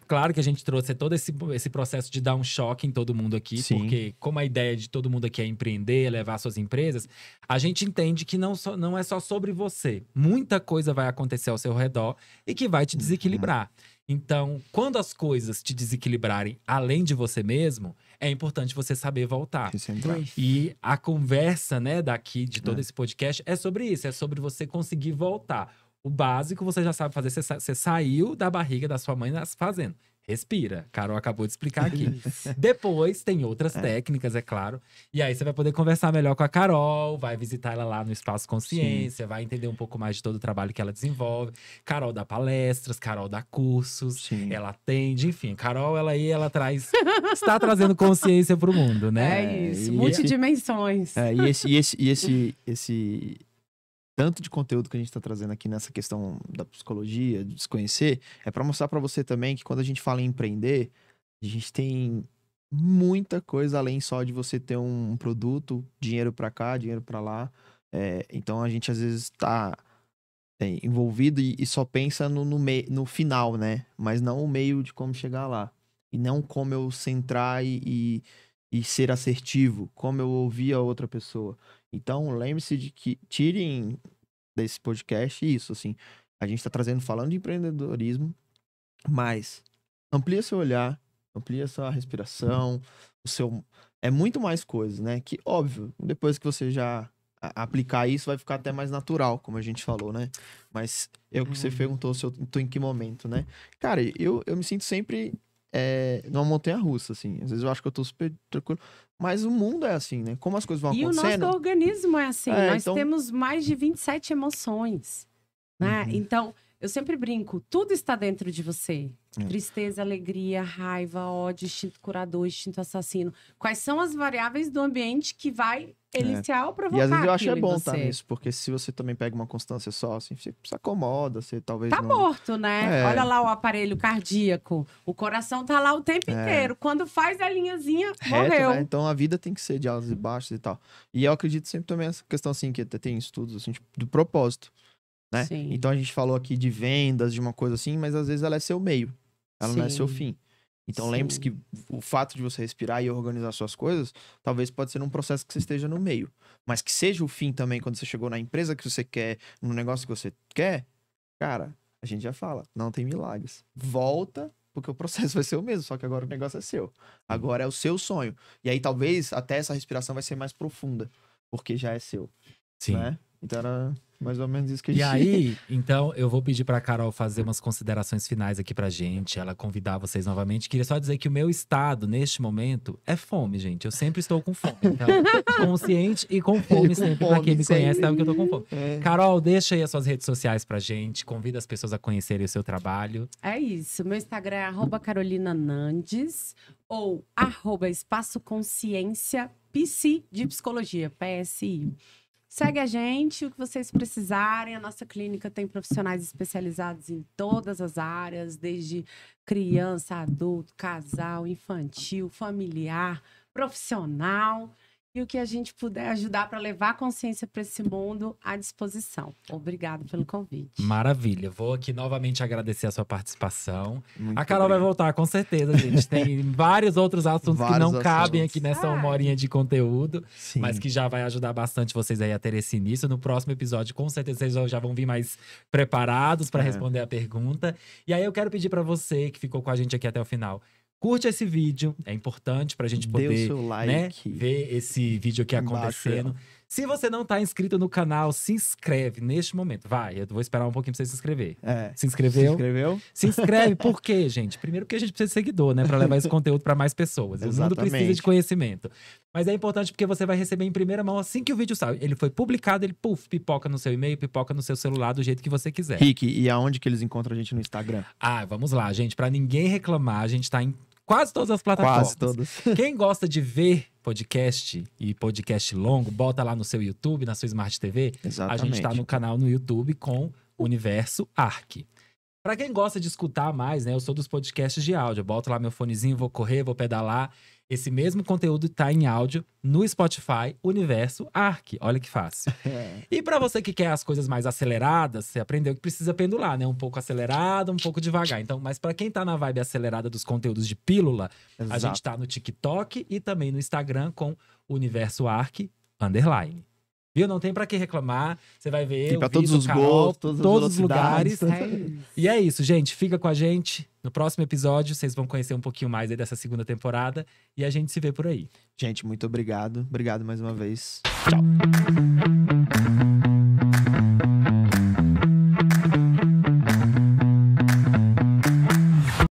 claro que a gente trouxe todo esse processo de dar um choque em todo mundo aqui. Sim. Porque como a ideia de todo mundo aqui é empreender, levar suas empresas, a gente entende que não é só sobre você. Muita coisa vai acontecer ao seu redor e que vai te desequilibrar. Então, quando as coisas te desequilibrarem além de você mesmo, é importante você saber voltar. E a conversa, né, daqui, de todo esse podcast, é sobre isso. É sobre você conseguir voltar. O básico você já sabe fazer. Você saiu da barriga da sua mãe fazendo. Respira. Carol acabou de explicar aqui. Depois tem outras técnicas, é claro. E aí você vai poder conversar melhor com a Carol, vai visitar ela lá no Espaço Consciência, vai entender um pouco mais de todo o trabalho que ela desenvolve. Carol dá palestras, Carol dá cursos, ela atende, enfim. Carol, ela traz… está trazendo consciência pro mundo, né? É isso, multidimensões. Esse tanto de conteúdo que a gente está trazendo aqui nessa questão da psicologia, de se conhecer, é para mostrar para você também que quando a gente fala em empreender, a gente tem muita coisa além só de você ter um produto, dinheiro para cá, dinheiro para lá. Então a gente às vezes está envolvido e só pensa no final, né? Mas não o meio de como chegar lá. E não como eu centrar e ser assertivo, como eu ouvir a outra pessoa. Então, lembre-se de que tirem desse podcast isso, assim. A gente está falando de empreendedorismo, mas amplia seu olhar, amplia sua respiração, é muito mais coisas, né? Que, óbvio, depois que você já aplicar isso, vai ficar até mais natural, como a gente falou, né? Mas que você perguntou se eu tô em que momento, né? Cara, eu me sinto sempre numa montanha-russa, assim. Às vezes eu acho que eu tô super tranquilo. Mas o mundo é assim, né? Como as coisas vão acontecendo… E o nosso organismo é assim. Nós temos mais de 27 emoções, né? Então, eu sempre brinco. Tudo está dentro de você. Tristeza, alegria, raiva, ódio, instinto curador, instinto assassino. Quais são as variáveis do ambiente que vai iniciar ou provocar? E às vezes eu acho bom estar nisso. Porque se você também pega uma constância só, assim, você se acomoda, você talvez tá morto, né? Olha lá o aparelho cardíaco. O coração tá lá o tempo inteiro. Quando faz a linhazinha, morreu. Né? Então a vida tem que ser de altos e baixos e tal. E eu acredito sempre também nessa questão, assim, que até tem estudos, assim, tipo, do propósito, né? Então a gente falou aqui de vendas, de uma coisa assim, mas às vezes ela é seu meio. Ela não é seu fim. Então lembre-se que o fato de você respirar e organizar suas coisas, talvez pode ser um processo que você esteja no meio. Mas que seja o fim também, quando você chegou na empresa que você quer, no negócio que você quer, cara, a gente já fala, não tem milagres. Volta, porque o processo vai ser o mesmo, só que agora o negócio é seu. Agora é o seu sonho. E aí talvez até essa respiração vai ser mais profunda, porque já é seu. Sim. Né? Então era mais ou menos isso que a gente… E aí, então, eu vou pedir pra Carol fazer umas considerações finais aqui pra gente. Ela convidar vocês novamente. Queria só dizer que o meu estado, neste momento, é fome, gente. Eu sempre estou com fome. Então, consciente e com fome sempre. Pra quem me conhece, sabe que eu tô com fome. Carol, deixa aí as suas redes sociais pra gente. Convida as pessoas a conhecerem o seu trabalho. É isso. Meu Instagram é @carolinanandes ou @espaço consciência PC de psicologia, PSI. Segue a gente, o que vocês precisarem. A nossa clínica tem profissionais especializados em todas as áreas, desde criança, adulto, casal, infantil, familiar, profissional. E o que a gente puder ajudar para levar a consciência para esse mundo, à disposição. Obrigado pelo convite. Maravilha. Vou aqui novamente agradecer a sua participação. Muito a Carol vai voltar, com certeza, gente. Tem vários outros assuntos que não cabem aqui nessa 1 horinha de conteúdo. Sim. Mas que já vai ajudar bastante vocês aí a ter esse início. No próximo episódio, com certeza, vocês já vão vir mais preparados para responder a pergunta. E aí, eu quero pedir para você, que ficou com a gente aqui até o final, curte esse vídeo, é importante pra gente poder, dê o seu like, ver esse vídeo aqui acontecendo. Se você não tá inscrito no canal, se inscreve neste momento. Vai, eu vou esperar um pouquinho pra você se inscrever. Se inscreveu? Se inscreveu? Se inscreve, por quê, gente? Primeiro porque a gente precisa de seguidor, né? Pra levar esse conteúdo pra mais pessoas. O mundo precisa de conhecimento. Mas é importante porque você vai receber em primeira mão assim que o vídeo sai. Ele foi publicado, ele, pipoca no seu e-mail, pipoca no seu celular, do jeito que você quiser. Rick, e aonde que eles encontram a gente no Instagram? Vamos lá, gente. Pra ninguém reclamar, a gente tá em quase todas as plataformas. Quase todas. Quem gosta de ver podcast e podcast longo, bota lá no seu YouTube, na sua Smart TV. Exatamente. A gente tá no canal no YouTube com Universo Arc. Pra quem gosta de escutar mais, né? Eu sou dos podcasts de áudio. Eu boto lá meu fonezinho, vou correr, vou pedalar. Esse mesmo conteúdo tá em áudio no Spotify, Universo Arc. Olha que fácil. E pra você que quer as coisas mais aceleradas, você aprendeu que precisa pendular, né? Um pouco acelerado, um pouco devagar. Então, mas pra quem tá na vibe acelerada dos conteúdos de pílula, a gente tá no TikTok e também no Instagram com Universo Arc _. Viu? Não tem pra que reclamar. Você vai ver pra o todos vídeo, os Carol, gostos, todos os lugares. Isso. E é isso, gente. Fica com a gente. No próximo episódio, vocês vão conhecer um pouquinho mais aí dessa 2ª temporada. E a gente se vê por aí. Gente, muito obrigado. Obrigado mais uma vez. Tchau.